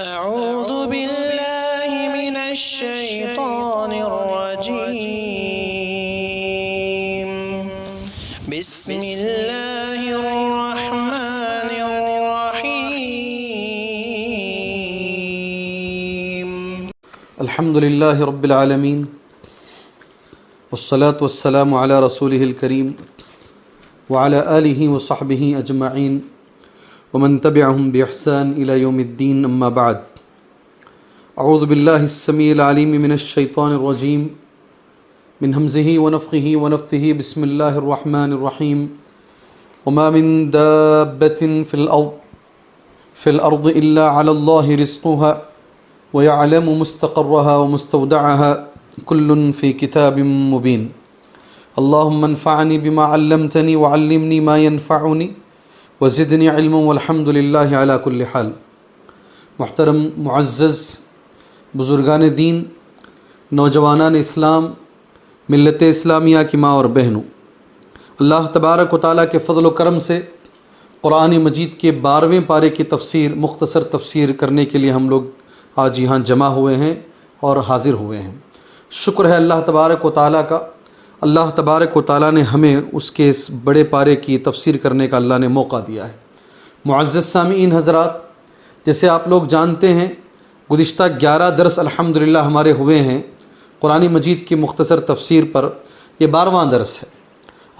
أعوذ بالله من الشيطان الرجيم بسم الله الرحمن الرحيم الحمد لله رب العالمين والصلاة والسلام على رسوله الكريم وعلى آله وصحبه أجمعين ومن تبعهم بإحسان إلى يوم الدين أما بعد أعوذ بالله السميع العليم من الشيطان الرجيم من همزه ونفخه ونفثه بسم الله الرحمن الرحيم وما من دابة في الأرض إلا على الله رزقها ويعلم مستقرها ومستودعها كل في كتاب مبين اللهم انفعني بما علمتني وعلمني ما ينفعني وزدنی علما والحمد للہ علی کل حال۔ محترم معزز بزرگان دین، نوجوانان اسلام، ملت اسلامیہ کی ماں اور بہنوں، اللہ تبارک و تعالیٰ کے فضل و کرم سے قرآن مجید کے 12ویں پارے کی مختصر تفسیر کرنے کے لیے ہم لوگ آج یہاں جمع ہوئے ہیں اور حاضر ہوئے ہیں۔ شکر ہے اللہ تبارک و تعالیٰ کا، اللہ تبارک و تعالیٰ نے ہمیں اس کے اس بڑے پارے کی تفسیر کرنے کا اللہ نے موقع دیا ہے۔ معزز سامعین حضرات، جیسے آپ لوگ جانتے ہیں گزشتہ 11 درس الحمدللہ ہمارے ہوئے ہیں قرآن مجید کی مختصر تفسیر پر۔ یہ 12واں درس ہے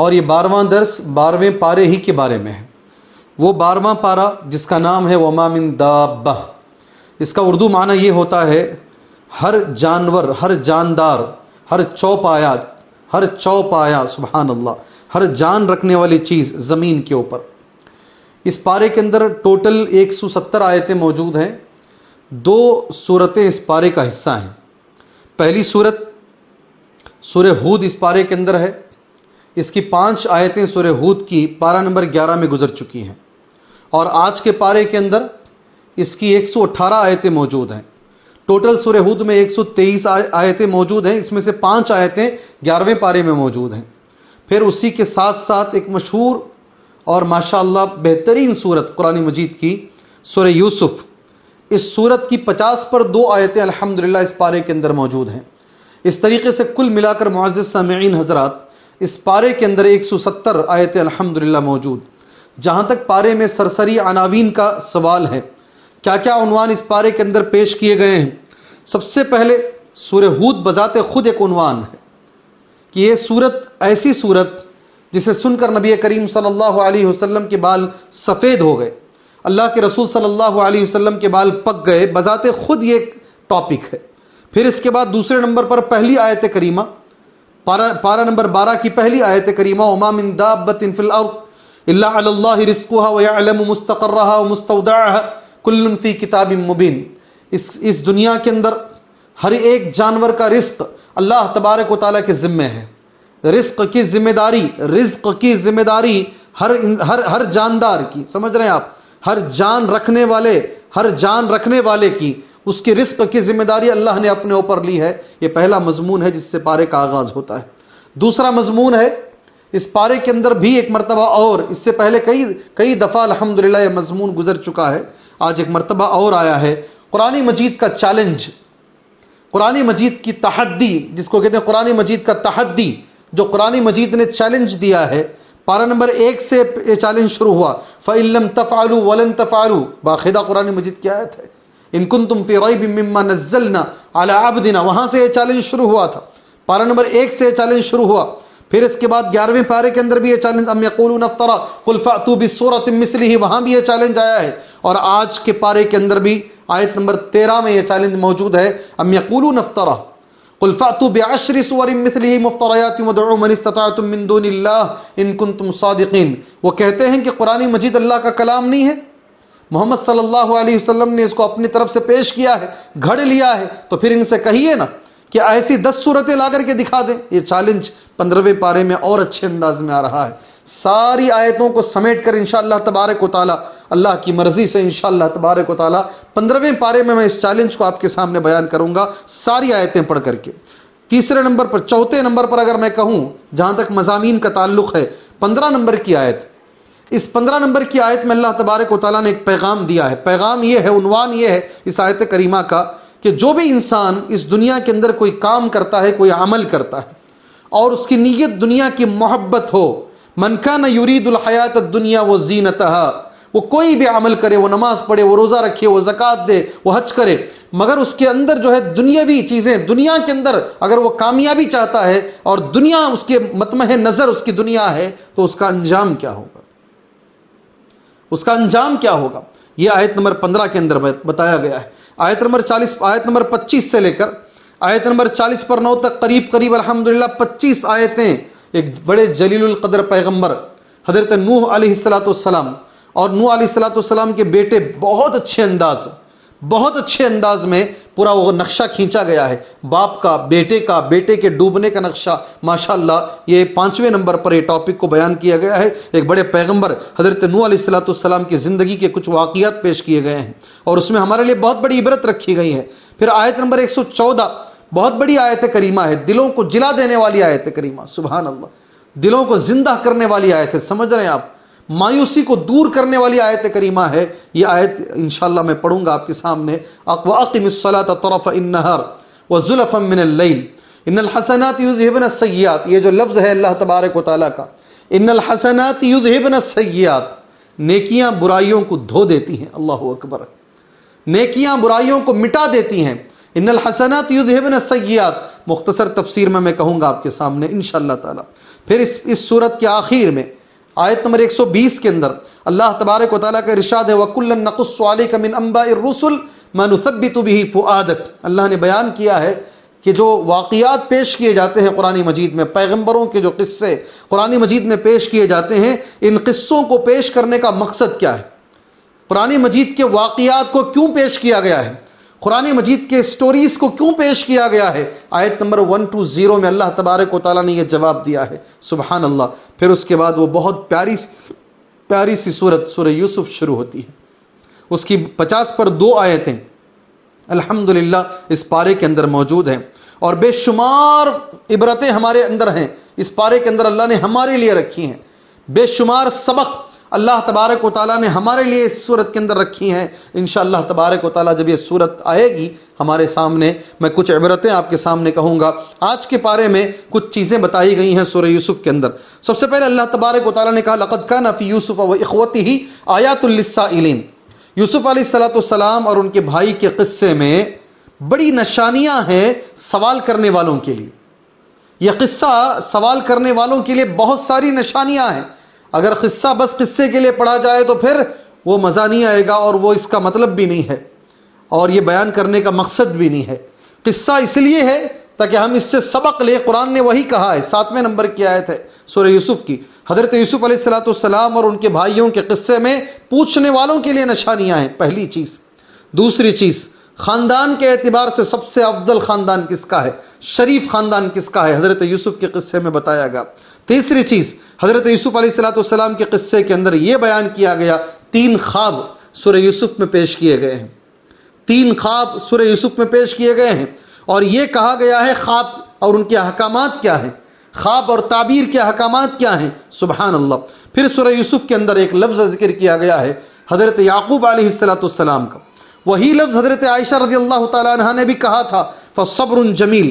اور یہ 12واں درس 12ویں پارے ہی کے بارے میں ہے۔ وہ 12واں پارہ جس کا نام ہے وما من دابہ، اس کا اردو معنی یہ ہوتا ہے ہر جانور، ہر جاندار، ہر چوپایا، سبحان اللہ، ہر جان رکھنے والی چیز زمین کے اوپر۔ اس پارے کے اندر ٹوٹل 170 آیتیں موجود ہیں۔ 2 سورتیں اس پارے کا حصہ ہیں۔ پہلی سورت سورہ ہود اس پارے کے اندر ہے۔ اس کی 5 آیتیں سورہ ہود کی پارہ نمبر 11 میں گزر چکی ہیں، اور آج کے پارے کے اندر اس کی 118 آیتیں موجود ہیں۔ ٹوٹل سورہ ہود میں 123 آیتیں موجود ہیں، اس میں سے 5 آیتیں 11ویں پارے میں موجود ہیں۔ پھر اسی کے ساتھ ساتھ ایک مشہور اور ماشاءاللہ بہترین سورت قرآن مجید کی سورہ یوسف، اس سورت کی 50 پر 2 آیتیں الحمدللہ اس پارے کے اندر موجود ہیں۔ اس طریقے سے کل ملا کر معزز سامعین حضرات اس پارے کے اندر 170 آیتیں الحمدللہ موجود۔ جہاں تک پارے میں سرسری عناوین کا سوال ہے، کیا کیا عنوان اس پارے کے اندر پیش کیے گئے ہیں؟ سب سے پہلے سورہ ہود بذات خود ایک عنوان ہے کہ یہ سورت ایسی سورت جسے سن کر نبی کریم صلی اللہ علیہ وسلم کے بال سفید ہو گئے، اللہ کے رسول صلی اللہ علیہ وسلم کے بال پک گئے، بذات خود یہ ایک ٹاپک ہے۔ پھر اس کے بعد دوسرے نمبر پر پہلی آیت کریمہ، پارہ نمبر 12 کی پہلی آیت کریمہ وما من دابۃ فی الارض الا علی اللہ رزقها ویعلم مستقرها ومستودعها کل فی کتاب مبین۔ اس دنیا کے اندر ہر ایک جانور کا رزق اللہ تبارک و تعالیٰ کے ذمے ہے۔ رزق کی ذمہ داری ہر جاندار کی، سمجھ رہے ہیں آپ، ہر جان رکھنے والے کی، اس کی رزق کی ذمہ داری اللہ نے اپنے اوپر لی ہے۔ یہ پہلا مضمون ہے جس سے پارے کا آغاز ہوتا ہے۔ دوسرا مضمون ہے اس پارے کے اندر بھی ایک مرتبہ، اور اس سے پہلے کئی دفعہ الحمدللہ یہ مضمون گزر چکا ہے، آج ایک مرتبہ اور آیا ہے، قرآن مجید کا چیلنج، قرآن مجید کی تحدی، جس کو کہتے ہیں قرآن مجید کا تحدی، جو قرآن مجید نے چیلنج دیا ہے۔ پارہ نمبر 1 سے یہ چیلنج شروع ہوا، فَإِن لَّمْ تَفْعَلُوا وَلَن تَفْعَلُوا، باقاعدہ قرآن مجید کی آیت ہے، إِن كُنتُمْ فِي رَيْبٍ مِّمَّا نَزَّلْنَا عَلَىٰ عَبْدِنَا، وہاں سے یہ چیلنج شروع ہوا تھا، پارہ نمبر 1 سے یہ چیلنج شروع ہوا۔ پھر اس کے بعد 11ویں پارے کے اندر بھی یہ چیلنج ام یقولون افترا قل فأتوا بسورۃ مثلہ، وہاں بھی یہ چیلنج آیا ہے، اور آج کے پارے کے اندر بھی آیت نمبر 13 میں یہ چیلنج موجود ہے، ام یقولون افترا قل فأتوا بعشر سور مثلہ مفتریات وادعوا من استطعتم من دون اللہ ان کنتم صادقین۔ وہ کہتے ہیں کہ قرآن مجید اللہ کا کلام نہیں ہے، محمد صلی اللہ علیہ وسلم نے اس کو اپنی طرف سے پیش کیا ہے، گھڑ لیا ہے، تو پھر ان سے کہیے نا کہ ایسی 10 صورتیں لا کر کے دکھا دیں۔ یہ چیلنج 15ویں پارے میں اور اچھے انداز میں آ رہا ہے۔ ساری آیتوں کو سمیٹ کر انشاءاللہ تبارک و تعالی، اللہ کی مرضی سے انشاءاللہ تبارک و تعالی 15ویں پارے میں اس چیلنج کو آپ کے سامنے بیان کروں گا، ساری آیتیں پڑھ کر کے۔ تیسرے نمبر پر، چوتھے نمبر پر اگر میں کہوں جہاں تک مضامین کا تعلق ہے، 15 نمبر کی آیت، اس 15 نمبر کی آیت میں اللہ تبارک و تعالیٰ نے ایک پیغام دیا ہے. پیغام یہ ہے، عنوان یہ ہے اس آیت کریمہ کا کہ جو بھی انسان اس دنیا کے اندر کوئی کام کرتا ہے، کوئی عمل کرتا ہے اور اس کی نیت دنیا کی محبت ہو، من کان یرید الحیات الدنیا وزینتہا، وہ کوئی بھی عمل کرے، وہ نماز پڑھے، وہ روزہ رکھے، وہ زکوٰۃ دے، وہ حج کرے، مگر اس کے اندر جو ہے دنیاوی چیزیں، دنیا کے اندر اگر وہ کامیابی چاہتا ہے اور دنیا اس کے مطمح نظر اس کی دنیا ہے، تو اس کا انجام کیا ہوگا؟ اس کا انجام کیا ہوگا؟ یہ آیت نمبر 15 کے اندر بتایا گیا ہے. آیت نمبر 25 سے لے کر آیت نمبر 40 پر 9 تک قریب الحمدللہ 25 آیتیں ایک بڑے جلیل القدر پیغمبر حضرت نوح علیہ السلام اور نوح علیہ السلام کے بیٹے بہت اچھے انداز میں پورا وہ نقشہ کھینچا گیا ہے. باپ کا، بیٹے کے ڈوبنے کا نقشہ. ماشاءاللہ یہ 5ویں نمبر پر یہ ٹاپک کو بیان کیا گیا ہے. ایک بڑے پیغمبر حضرت نوح علیہ السلام کی زندگی کے کچھ واقعات پیش کیے گئے ہیں اور اس میں ہمارے لیے بہت بڑی عبرت رکھی گئی ہے. پھر آیت نمبر 114 بہت بڑی آیت کریمہ ہے، دلوں کو جلا دینے والی آیت کریمہ. سبحان اللہ، دلوں کو زندہ کرنے والی آیت ہے. سمجھ رہے ہیں آپ؟ مایوسی کو دور کرنے والی آیت کریمہ ہے. یہ آیت انشاءاللہ میں پڑھوں گا آپ کے سامنے. وَأَقِمِ الصَّلَاةَ طَرَفَ النَّهَارِ وَزُلَفًا مِّنَ اللَّيْلِ إِنَّ الْحَسَنَاتِ يُذْهِبْنَ السَّيِّئَاتِ. یہ جو لفظ ہے اللہ تبارک و تعالیٰ کا، إِنَّ الْحَسَنَاتِ يُذْهِبْنَ السَّيِّئَاتِ، نیکیاں برائیوں کو دھو دیتی ہیں. اللہ اکبر، نیکیاں برائیوں کو مٹا دیتی ہیں. ان الحسنات یذہبن السیئات، مختصر تفسیر میں کہوں گا آپ کے سامنے انشاءاللہ تعالی. پھر اس صورت کے آخر میں آیت نمبر 120 کے اندر اللہ تبارک و تعالیٰ کا ارشاد ہے وَكُلًّا نَقُصُّ عَلَيْكَ مِنْ أَنْبَاءِ الرُّسُلِ مَا نُثَبِّتُ بِهِ فُؤَادَكَ. اللہ نے بیان کیا ہے کہ جو واقعات پیش کیے جاتے ہیں قرآن مجید میں، پیغمبروں کے جو قصے قرآن مجید میں پیش کیے جاتے ہیں، ان قصوں کو پیش کرنے کا مقصد کیا ہے؟ قرآن مجید کے واقعات کو کیوں پیش کیا گیا ہے؟ قرآن مجید کے سٹوریز کو کیوں پیش کیا گیا ہے؟ آیت نمبر 120 میں اللہ تبارک و تعالیٰ نے یہ جواب دیا ہے. سبحان اللہ. پھر اس کے بعد وہ بہت پیاری سی سورہ یوسف شروع ہوتی ہے. اس کی 50 پر 2 آیتیں الحمدللہ اس پارے کے اندر موجود ہیں اور بے شمار عبرتیں ہمارے اندر ہیں. اس پارے کے اندر اللہ نے ہمارے لیے رکھی ہیں. بے شمار سبق اللہ تبارک و تعالیٰ نے ہمارے لیے اس صورت کے اندر رکھی ہیں. انشاءاللہ تبارک و تعالیٰ جب یہ صورت آئے گی ہمارے سامنے، میں کچھ عبرتیں آپ کے سامنے کہوں گا. آج کے پارے میں کچھ چیزیں بتائی گئی ہیں سورہ یوسف کے اندر. سب سے پہلے اللہ تبارک و تعالیٰ نے کہا لَقَدْ كَانَ فِي يُوسُفَ وَإِخْوَتِهِ آيَاتٌ لِلسَّائِلِينَ. یوسف علیہ السلام اور ان کے بھائی کے قصے میں بڑی نشانیاں ہیں سوال کرنے والوں کے لیے. یہ قصہ سوال کرنے والوں کے لیے بہت ساری نشانیاں ہیں. اگر قصہ بس قصے کے لیے پڑھا جائے تو پھر وہ مزہ نہیں آئے گا اور وہ اس کا مطلب بھی نہیں ہے اور یہ بیان کرنے کا مقصد بھی نہیں ہے. قصہ اس لیے ہے تاکہ ہم اس سے سبق لیں. قرآن نے وہی کہا ہے. 7ویں نمبر کی آیت ہے سورہ یوسف کی. حضرت یوسف علیہ السلام اور ان کے بھائیوں کے قصے میں پوچھنے والوں کے لیے نشانیاں ہیں. پہلی چیز. دوسری چیز، خاندان کے اعتبار سے سب سے افضل خاندان کس کا ہے، شریف خاندان کس کا ہے، حضرت یوسف کے قصے میں بتایا گیا. تیسری چیز، حضرت یوسف علیہ السلام کے قصے کے اندر یہ بیان کیا گیا 3 خواب سورہ یوسف میں پیش کیے گئے ہیں. 3 خواب سورہ یوسف میں پیش کیے گئے ہیں اور یہ کہا گیا ہے خواب اور ان کے احکامات کیا ہیں، خواب اور تعبیر کے احکامات کیا ہیں. سبحان اللہ. پھر سورہ یوسف کے اندر ایک لفظ ذکر کیا گیا ہے حضرت یعقوب علیہ السلام کا. وہی لفظ حضرت عائشہ رضی اللہ تعالیٰ عنہا نے بھی کہا تھا فصبر جمیل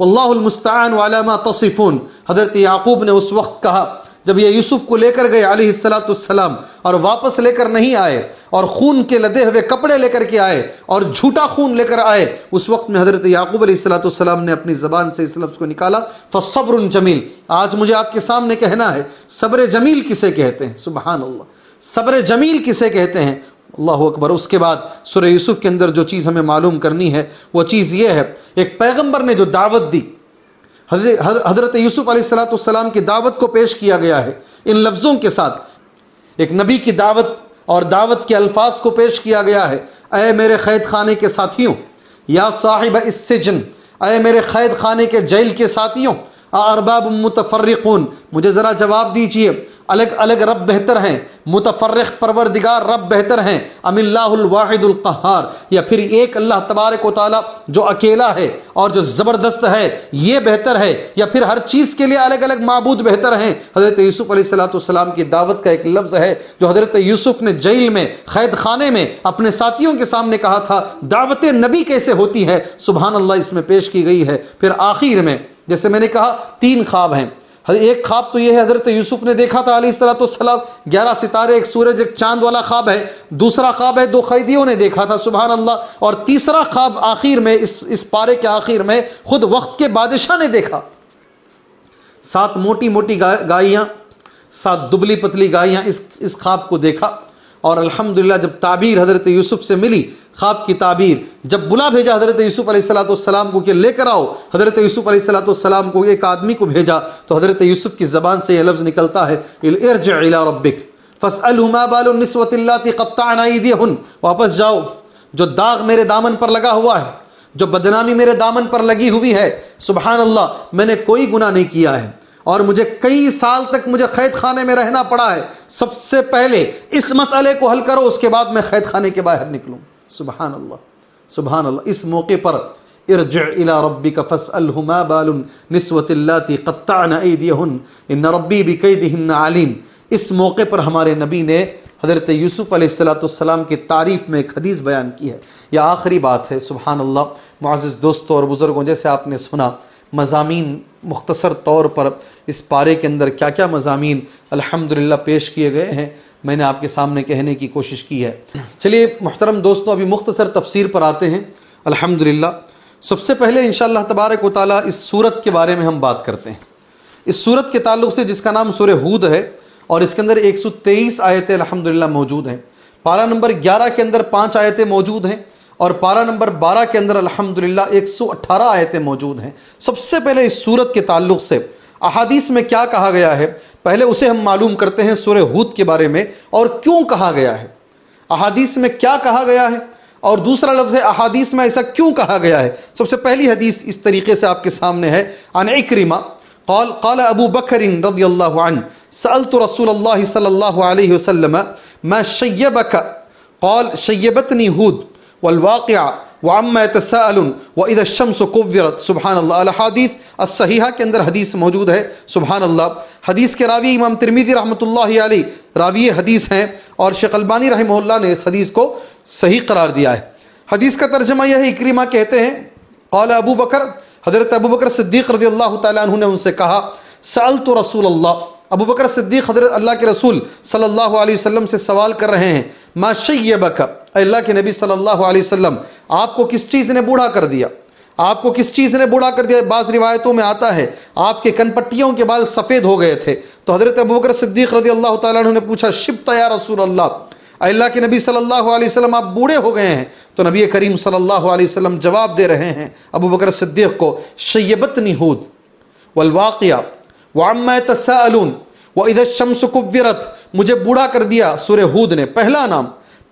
واللہ المستعان علی ما تصفون. حضرت یعقوب نے اس وقت کہا جب یہ یوسف کو لے کر گئے علیہ السلام اور واپس لے کر نہیں آئے اور خون کے لدے ہوئے کپڑے لے کر کے آئے اور جھوٹا خون لے کر آئے، اس وقت میں حضرت یعقوب علیہ السلام نے اپنی زبان سے اس لفظ کو نکالا فصبر جمیل. آج مجھے آپ کے سامنے کہنا ہے صبر جمیل کسے کہتے ہیں. سبحان اللہ. صبر جمیل کسے کہتے ہیں. اللہ اکبر. اس کے بعد سورہ یوسف کے اندر جو چیز ہمیں معلوم کرنی ہے وہ چیز یہ ہے، ایک پیغمبر نے جو دعوت دی، حضرت یوسف علیہ السلام کی دعوت کو پیش کیا گیا ہے ان لفظوں کے ساتھ. ایک نبی کی دعوت اور دعوت کے الفاظ کو پیش کیا گیا ہے. اے میرے قید خانے کے ساتھیوں، یا صاحب السجن، اے میرے قید خانے کے جیل کے ساتھیوں، ارباب متفرقون، مجھے ذرا جواب دیجئے، الگ الگ رب بہتر ہیں؟ متفرق پروردگار رب بہتر ہیں؟ ام اللہ الواحد القہار، یا پھر ایک اللہ تبارک و تعالی جو اکیلا ہے اور جو زبردست ہے یہ بہتر ہے؟ یا پھر ہر چیز کے لیے الگ الگ معبود بہتر ہیں؟ حضرت یوسف علیہ السلام کی دعوت کا ایک لفظ ہے جو حضرت یوسف نے جیل میں، قید خانے میں اپنے ساتھیوں کے سامنے کہا تھا، دعوت نبی کیسے ہوتی ہے، سبحان اللہ اس میں پیش کی گئی ہے۔ پھر آخر میں جیسے میں نے کہا 3 خواب ہیں۔ ایک خواب تو یہ ہے حضرت یوسف نے دیکھا تھا علیہ السلام، 11 ستارے، ایک سورج، ایک چاند والا خواب ہے۔ دوسرا خواب ہے 2 قیدیوں نے دیکھا تھا، سبحان اللہ۔ اور تیسرا خواب آخر میں اس پارے کے آخر میں خود وقت کے بادشاہ نے دیکھا، 7 موٹی موٹی گائیاں، 7 دبلی پتلی گائیاں، اس خواب کو دیکھا۔ اور الحمدللہ جب تعبیر حضرت یوسف سے ملی، خواب کی تعبیر، جب بلا بھیجا حضرت یوسف علیہ السلام کو کہ لے کر آؤ، حضرت یوسف علیہ السلام کو ایک آدمی کو بھیجا، تو حضرت یوسف کی زبان سے یہ لفظ نکلتا ہے ارجع الی ربک فاسألہ ما بال النسوۃ اللاتی قطعن ایدیہن، واپس جاؤ، جو داغ میرے دامن پر لگا ہوا ہے، جو بدنامی میرے دامن پر لگی ہوئی ہے، سبحان اللہ میں نے کوئی گناہ نہیں کیا ہے اور مجھے کئی سال تک مجھے قید خانے میں رہنا پڑا ہے، سب سے پہلے اس مسئلے کو حل کرو، اس کے بعد میں قید خانے کے باہر نکلوں۔ سبحان اللہ، سبحان اللہ۔ اس موقع پر ارجع الی ربک فاسألہ ما بال النسوۃ اللاتی قطعن ایدیہن ان ربی بکیدہن علیم، اس موقع پر ہمارے نبی نے حضرت یوسف علیہ السلام کی تعریف میں ایک حدیث بیان کی ہے۔ یہ آخری بات ہے، سبحان اللہ۔ معزز دوستوں اور بزرگوں، جیسے آپ نے سنا مضامین مختصر طور پر اس پارے کے اندر کیا کیا مضامین الحمدللہ پیش کیے گئے ہیں، میں نے آپ کے سامنے کہنے کی کوشش کی ہے۔ چلیے محترم دوستوں، ابھی مختصر تفسیر پر آتے ہیں الحمدللہ۔ سب سے پہلے انشاءاللہ تبارک و تعالی اس سورت کے بارے میں ہم بات کرتے ہیں، اس سورت کے تعلق سے جس کا نام سورہ ہود ہے، اور اس کے اندر 123 آیتیں الحمدللہ موجود ہیں۔ پارہ نمبر 11 کے اندر 5 آیتیں موجود ہیں، اور پارہ نمبر 12 کے اندر الحمدللہ 118 آیتیں موجود ہیں۔ سب سے پہلے اس سورت کے تعلق سے احادیث میں کیا کہا گیا ہے، پہلے اسے ہم معلوم کرتے ہیں سورہ ہود کے بارے میں، اور کیوں کہا گیا ہے، احادیث میں کیا کہا گیا ہے، اور دوسرا لفظ ہے احادیث میں ایسا کیوں کہا گیا ہے۔ سب سے پہلی حدیث اس طریقے سے آپ کے سامنے ہے، عن اکرمہ قال ابو بکر رضی اللہ عنہ سألت رسول اللہ صلی اللہ علیہ وسلم ما شیبک قال شیبتنی ہود والواقع وعما يتساءلون واذا الشمس كورت، سبحان اللہ۔ الحدیث الصحیحہ کے اندر حدیث موجود ہے، سبحان اللہ۔ حدیث کے راوی امام ترمذی رحمۃ اللہ علیہ راوی حدیث ہیں، اور شیخ البانی رحمہ اللہ نے اس حدیث کو صحیح قرار دیا ہے۔ حدیث کا ترجمہ یہ ہے، اکرمہ کہتے ہیں قال ابو بکر، حضرت ابو بکر صدیق رضی اللہ تعالیٰ عنہ نے ان سے کہا سألت رسول اللہ، ابو بکر صدیق حضرت اللہ کے رسول صلی اللہ علیہ وسلم سے سوال کر رہے ہیں، ما شیبک، اے اللہ کے نبی صلی اللہ علیہ وسلم آپ کو کس چیز نے بوڑھا کر دیا، آپ کو کس چیز نے بوڑھا کر دیا۔ بعض روایتوں میں آتا ہے آپ کے کن پٹیوں کے بال سفید ہو گئے تھے، تو حضرت ابوبکر صدیق رضی اللہ تعالیٰ عنہ نے پوچھا شبت یا رسول اللہ، اے اللہ کے نبی صلی اللہ علیہ وسلم آپ بوڑھے ہو گئے ہیں، تو نبی کریم صلی اللہ علیہ وسلم جواب دے رہے ہیں ابوبکر صدیق کو، شیبتنی ہود والواقعہ وعما يتساءلون واذا الشمس كورت، مجھے بوڑھا کر دیا سورہ ہود نے،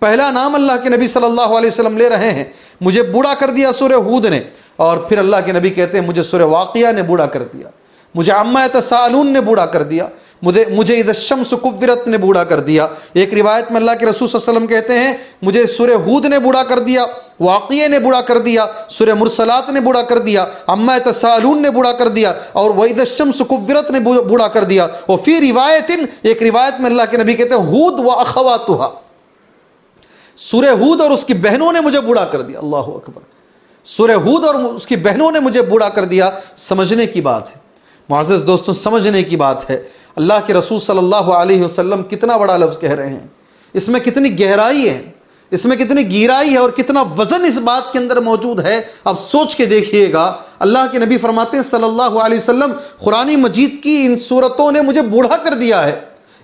پہلا نام اللہ کے نبی صلی اللہ علیہ وسلم لے رہے ہیں، مجھے بوڑھا کر دیا سورہ ہود نے، اور پھر اللہ کے نبی کہتے ہیں مجھے سورہ واقعہ نے بوڑھا کر دیا، مجھے عما يتساءلون نے بوڑھا کر دیا، مجھے اذا الشمس كورت نے بوڑھا کر دیا۔ ایک روایت میں اللہ کے رسول صلی اللہ علیہ وسلم کہتے ہیں مجھے سورہ ہود نے بوڑھا کر دیا، واقعہ نے بوڑھا کر دیا، سورہ مرسلات نے بوڑھا کر دیا، عما يتساءلون نے بوڑھا کر دیا، اور واذا الشمس كورت نے بوڑھا کر دیا۔ اور فی روایت، ایک روایت میں اللہ کے نبی کہتے ہیں ہود واخواتها، سورہ ہود اور اس کی بہنوں نے مجھے بوڑھا کر دیا، اللہ اکبر، سورہ ہود اور اس کی بہنوں نے مجھے بوڑھا کر دیا۔ سمجھنے کی بات ہے معزز دوستوں، سمجھنے کی بات ہے، اللہ کے رسول صلی اللہ علیہ وسلم کتنا بڑا لفظ کہہ رہے ہیں، اس میں کتنی گہرائی ہے، اس میں کتنی گہرائی ہے، اور کتنا وزن اس بات کے اندر موجود ہے۔ اب سوچ کے دیکھیے گا، اللہ کے نبی فرماتے ہیں صلی اللہ علیہ وسلم قرآن مجید کی ان صورتوں نے مجھے بوڑھا کر دیا ہے۔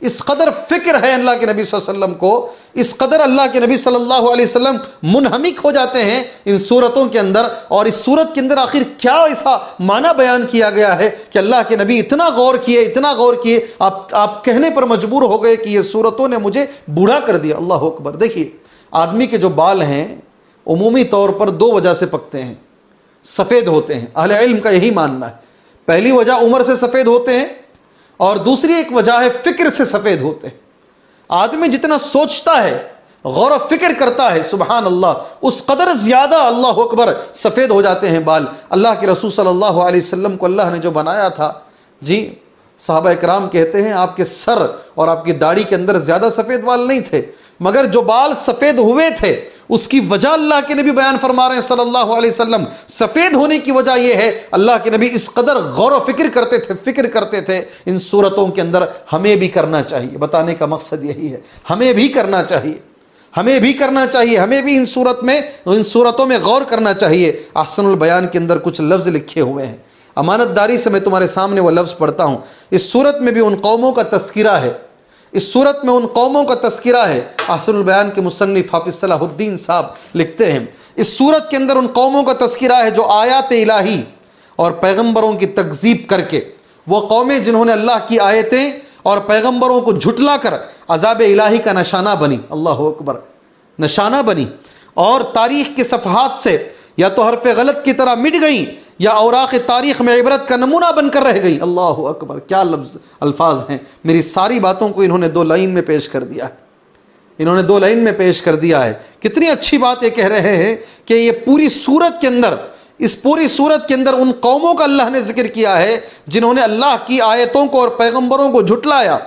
اس قدر فکر ہے اللہ کے نبی صلی اللہ علیہ وسلم کو، اس قدر اللہ کے نبی صلی اللہ علیہ وسلم منہمک ہو جاتے ہیں ان صورتوں کے اندر، اور اس صورت کے اندر آخر کیا ایسا معنی بیان کیا گیا ہے کہ اللہ کے نبی اتنا غور کیے، آپ کہنے پر مجبور ہو گئے کہ یہ صورتوں نے مجھے بوڑھا کر دیا۔ اللہ اکبر۔ دیکھیے آدمی کے جو بال ہیں عمومی طور پر 2 وجہ سے پکتے ہیں، سفید ہوتے ہیں، اہل علم کا یہی ماننا ہے۔ پہلی وجہ عمر سے سفید ہوتے ہیں، اور دوسری ایک وجہ ہے فکر سے سفید ہوتے ہیں. آدمی جتنا سوچتا ہے، غور و فکر کرتا ہے، سبحان اللہ، اس قدر زیادہ اللہ اکبر سفید ہو جاتے ہیں بال. اللہ کے رسول صلی اللہ علیہ وسلم کو اللہ نے جو بنایا تھا، جی صحابہ اکرام کہتے ہیں آپ کے سر اور آپ کی داڑھی کے اندر زیادہ سفید بال نہیں تھے، مگر جو بال سفید ہوئے تھے اس کی وجہ اللہ کے نبی بیان فرما رہے ہیں صلی اللہ علیہ وسلم. سفید ہونے کی وجہ یہ ہے اللہ کے نبی اس قدر غور و فکر کرتے تھے ان صورتوں کے اندر. ہمیں بھی کرنا چاہیے، بتانے کا مقصد یہی ہے، ہمیں بھی کرنا چاہیے، ہمیں بھی ان صورتوں میں غور کرنا چاہیے. احسن البیان کے اندر کچھ لفظ لکھے ہوئے ہیں، امانت داری سے میں تمہارے سامنے وہ لفظ پڑھتا ہوں. اس صورت میں بھی ان قوموں کا تذکرہ ہے، احسن البیان کے مصنف حافظ صلاح الدین صاحب لکھتے ہیں اس صورت کے اندر ان قوموں کا تذکرہ ہے جو آیات الہی اور پیغمبروں کی تکذیب کر کے، وہ قومیں جنہوں نے اللہ کی آیتیں اور پیغمبروں کو جھٹلا کر عذاب الہی کا نشانہ بنی. اللہ اکبر، نشانہ بنی، اور تاریخ کے صفحات سے یا تو حرف غلط کی طرح مٹ گئیں یا اوراق تاریخ میں عبرت کا نمونہ بن کر رہ گئی. اللہ اکبر، کیا الفاظ ہیں. میری ساری باتوں کو انہوں نے 2 لائن میں پیش کر دیا ہے. کتنی اچھی بات یہ کہہ رہے ہیں کہ یہ پوری صورت کے اندر ان قوموں کا اللہ نے ذکر کیا ہے جنہوں نے اللہ کی آیتوں کو اور پیغمبروں کو جھٹلایا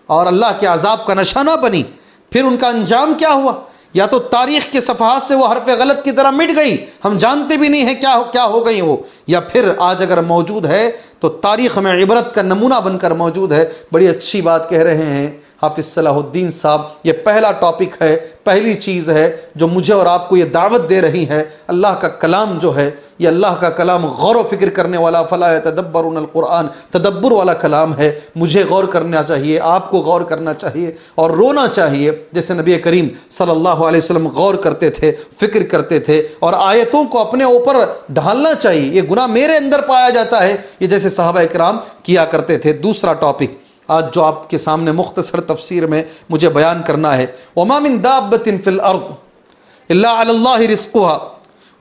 اور اللہ کے عذاب کا نشانہ بنی. پھر ان کا انجام کیا ہوا؟ یا تو تاریخ کے صفحات سے وہ حرف غلط کی طرح مٹ گئی، ہم جانتے بھی نہیں ہیں کیا ہو گئی وہ، یا پھر آج اگر موجود ہے تو تاریخ میں عبرت کا نمونہ بن کر موجود ہے. بڑی اچھی بات کہہ رہے ہیں حافظ صلاح الدین صاحب. یہ پہلا ٹاپک ہے، پہلی چیز ہے جو مجھے اور آپ کو یہ دعوت دے رہی ہے. اللہ کا کلام جو ہے یہ اللہ کا کلام غور و فکر کرنے والا، فلا یتدبرون القرآن، تدبر والا کلام ہے. مجھے غور کرنا چاہیے، آپ کو غور کرنا چاہیے اور رونا چاہیے جیسے نبی کریم صلی اللہ علیہ وسلم غور کرتے تھے، فکر کرتے تھے اور آیتوں کو اپنے اوپر ڈھالنا چاہیے. یہ گناہ میرے اندر پایا جاتا ہے، یہ جیسے صحابہ کرام کیا کرتے تھے. دوسرا ٹاپک آج جو آپ کے سامنے مختصر تفسیر میں مجھے بیان کرنا ہے، وَمَا مِن دَابَّةٍ فِي الْأَرْضِ إِلَّا عَلَى اللَّهِ رِزْقُهَا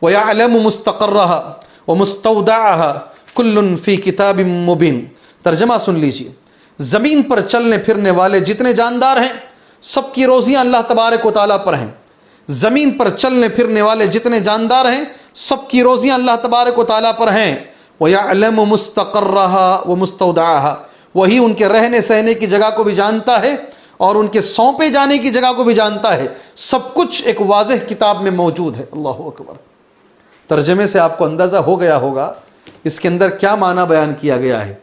وَيَعْلَمُ مُسْتَقَرَّهَا وَمُسْتَوْدَعَهَا كُلٌّ فِي كِتَابٍ مُبِينٍ. ترجمہ سن لیجئے. زمین پر چلنے پھرنے والے جتنے جاندار ہیں سب کی روزیاں اللہ تبارک و تعالیٰ پر ہیں. زمین پر چلنے پھرنے والے جتنے جاندار ہیں سب کی روزیاں اللہ تبارک و تعالیٰ پر ہیں. وَيَعْلَمُ مُسْتَقَرَّهَا وَمُسْتَوْدَعَهَا، وہی ان کے رہنے سہنے کی جگہ کو بھی جانتا ہے اور ان کے سونپے جانے کی جگہ کو بھی جانتا ہے. سب کچھ ایک واضح کتاب میں موجود ہے. اللہ اکبر. ترجمے سے آپ کو اندازہ ہو گیا ہوگا اس کے اندر کیا معنی بیان کیا گیا ہے.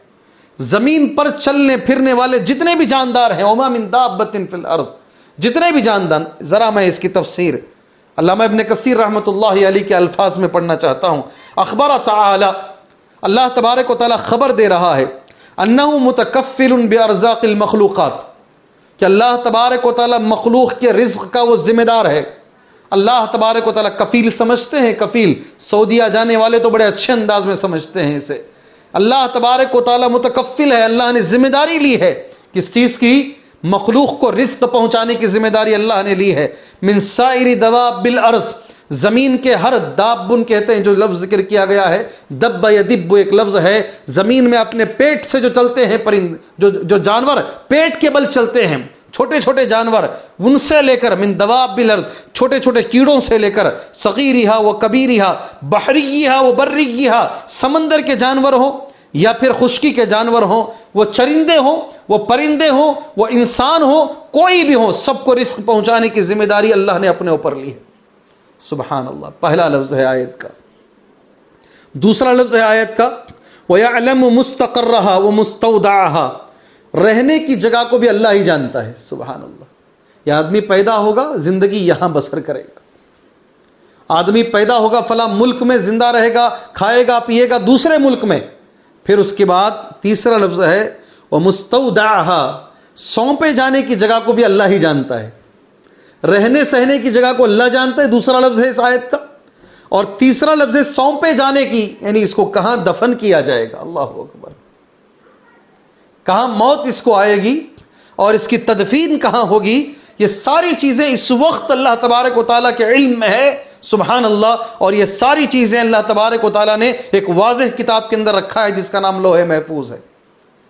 زمین پر چلنے پھرنے والے جتنے بھی جاندار ہیں، وما من دابۃ فی الارض، جتنے بھی جاندار. ذرا میں اس کی تفسیر علامہ ابن کثیر رحمۃ اللہ علیہ کے الفاظ میں پڑھنا چاہتا ہوں. اخبر تعالی، اللہ تبارک و تعالی خبر دے رہا ہے انہ متکفل بارزاق المخلوقات، کہ اللہ تبارک و تعالی مخلوق کے رزق کا وہ ذمہ دار ہے. اللہ تبارک و تعالی کفیل سمجھتے ہیں، کفیل سعودیہ جانے والے تو بڑے اچھے انداز میں سمجھتے ہیں اسے. اللہ تبارک و تعالی متکفل ہے، اللہ نے ذمہ داری لی ہے. کس چیز کی؟ مخلوق کو رزق پہنچانے کی ذمہ داری اللہ نے لی ہے. من سائر دواب الارض، زمین کے ہر دابن کہتے ہیں جو لفظ ذکر کیا گیا ہے، دب یا دب ایک لفظ ہے، زمین میں اپنے پیٹ سے جو چلتے ہیں پرند، جو جانور پیٹ کے بل چلتے ہیں، چھوٹے چھوٹے جانور، ان سے لے کر من دواب الارض، چھوٹے چھوٹے کیڑوں سے لے کر صغیرہا و کبیرہا، بحریہا و بریہا، سمندر کے جانور ہوں یا پھر خشکی کے جانور ہوں، وہ چرندے ہوں، وہ پرندے ہوں، وہ انسان ہوں، کوئی بھی ہوں، سب کو رزق پہنچانے کی ذمہ داری اللہ نے اپنے اوپر لی ہے. سبحان اللہ. پہلا لفظ ہے آیت کا. دوسرا لفظ ہے آیت کا وَيَعْلَمُ مُسْتَقَرَّهَا وَمُسْتَوْدَعَهَا، رہنے کی جگہ کو بھی اللہ ہی جانتا ہے. سبحان اللہ. یہ آدمی پیدا ہوگا زندگی یہاں بسر کرے گا، آدمی پیدا ہوگا فلاں ملک میں زندہ رہے گا، کھائے گا پیے گا دوسرے ملک میں. پھر اس کے بعد تیسرا لفظ ہے وَمُسْتَوْدَعَهَا، سونپے جانے کی جگہ کو بھی اللہ ہی جانتا ہے. رہنے سہنے کی جگہ کو اللہ جانتا ہے، دوسرا لفظ ہے اس آیت کا. اور تیسرا لفظ ہے سونپے جانے کی، یعنی اس کو کہاں دفن کیا جائے گا. اللہ اکبر. کہاں موت اس کو آئے گی اور اس کی تدفین کہاں ہوگی، یہ ساری چیزیں اس وقت اللہ تبارک و تعالیٰ کے علم میں ہے. سبحان اللہ. اور یہ ساری چیزیں اللہ تبارک و تعالیٰ نے ایک واضح کتاب کے اندر رکھا ہے جس کا نام لوح محفوظ ہے.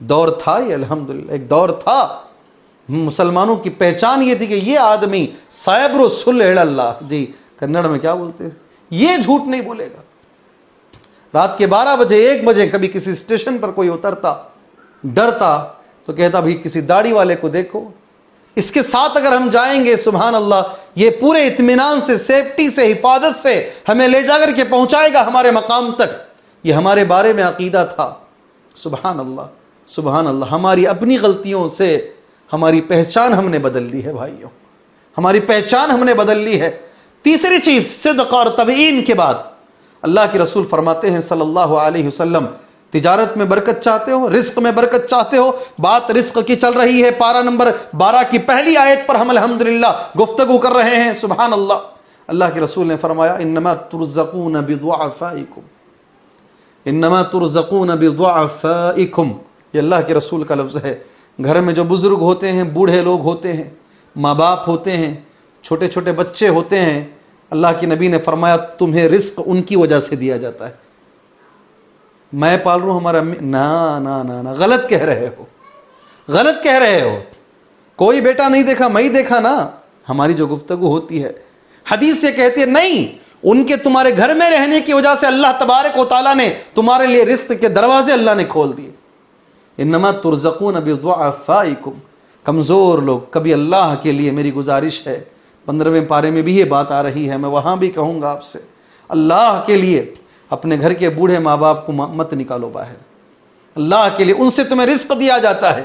دور تھا یہ، الحمدللہ ایک دور تھا مسلمانوں کی پہچان یہ تھی کہ یہ آدمی سائبرو سل اللہ، جی کنڑ میں کیا بولتے ہیں، یہ جھوٹ نہیں بولے گا۔ رات کے 12 بجے 1 بجے کبھی کسی اسٹیشن پر کوئی اترتا ڈرتا تو کہتا بھائی کسی داڑھی والے کو دیکھو، اس کے ساتھ اگر ہم جائیں گے سبحان اللہ یہ پورے اطمینان سے، سیفٹی سے، حفاظت سے ہمیں لے جا کر کے پہنچائے گا ہمارے مقام تک۔ یہ ہمارے بارے میں عقیدہ تھا۔ سبحان اللہ سبحان اللہ، ہماری اپنی غلطیوں سے ہماری پہچان ہم نے بدل لی ہے بھائیوں، ہماری پہچان ہم نے بدل لی ہے۔ تیسری چیز صدق اور تبیین کے بعد اللہ کے رسول فرماتے ہیں صلی اللہ علیہ وسلم، تجارت میں برکت چاہتے ہو، رزق میں برکت چاہتے ہو، بات رزق کی چل رہی ہے، پارہ نمبر 12 کی پہلی آیت پر ہم الحمدللہ گفتگو کر رہے ہیں۔ سبحان اللہ، اللہ کے رسول نے فرمایا انما ترزقون بضعفائکم، انما ترزقون بضعفائکم، یہ اللہ کے رسول کا لفظ ہے۔ گھر میں جو بزرگ ہوتے ہیں، بوڑھے لوگ ہوتے ہیں، ماں باپ ہوتے ہیں، چھوٹے چھوٹے بچے ہوتے ہیں، اللہ کے نبی نے فرمایا تمہیں رزق ان کی وجہ سے دیا جاتا ہے۔ میں پال رہا ہوں ہمارا نا نا نا نا، غلط کہہ رہے ہو، غلط کہہ رہے ہو، کوئی بیٹا نہیں دیکھا، میں ہی دیکھا نا۔ ہماری جو گفتگو ہوتی ہے حدیث یہ کہتی ہے نہیں، ان کے تمہارے گھر میں رہنے کی وجہ سے اللہ تبارک و تعالیٰ نے تمہارے لیے رزق کے دروازے اللہ نے کھول دیے۔ انما ترزقون بضعفائکم، کمزور لوگ، کبھی اللہ کے لیے میری گزارش ہے 15ویں پارے میں بھی یہ بات آ رہی ہے، میں وہاں بھی کہوں گا آپ سے، اللہ کے لیے اپنے گھر کے بوڑھے ماں باپ کو مت نکالو باہر، اللہ کے لیے ان سے تمہیں رزق دیا جاتا ہے۔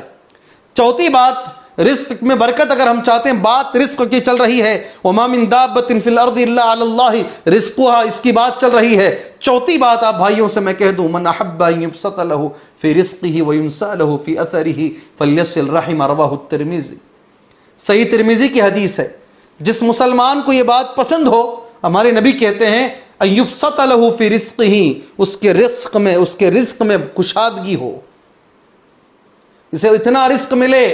چوتھی بات، رزق میں برکت اگر ہم چاہتے ہیں، بات رزق کی چل رہی ہے، وما من دابۃ فی الارض الا علی اللہ رزقها، اس کی بات چل رہی ہے۔ چوتھی بات آپ بھائیوں سے میں کہہ دوں، من احب ان یبسط له فی رزقه وینسأ له فی اثره فلیصل رحمہ، رواہ الترمذی، صحیح ترمذی کی حدیث ہے۔ جس مسلمان کو یہ بات پسند ہو، ہمارے نبی کہتے ہیں ان یبسط له فی رزقه، اس کے رزق میں کشادگی ہو، اسے اتنا رزق ملے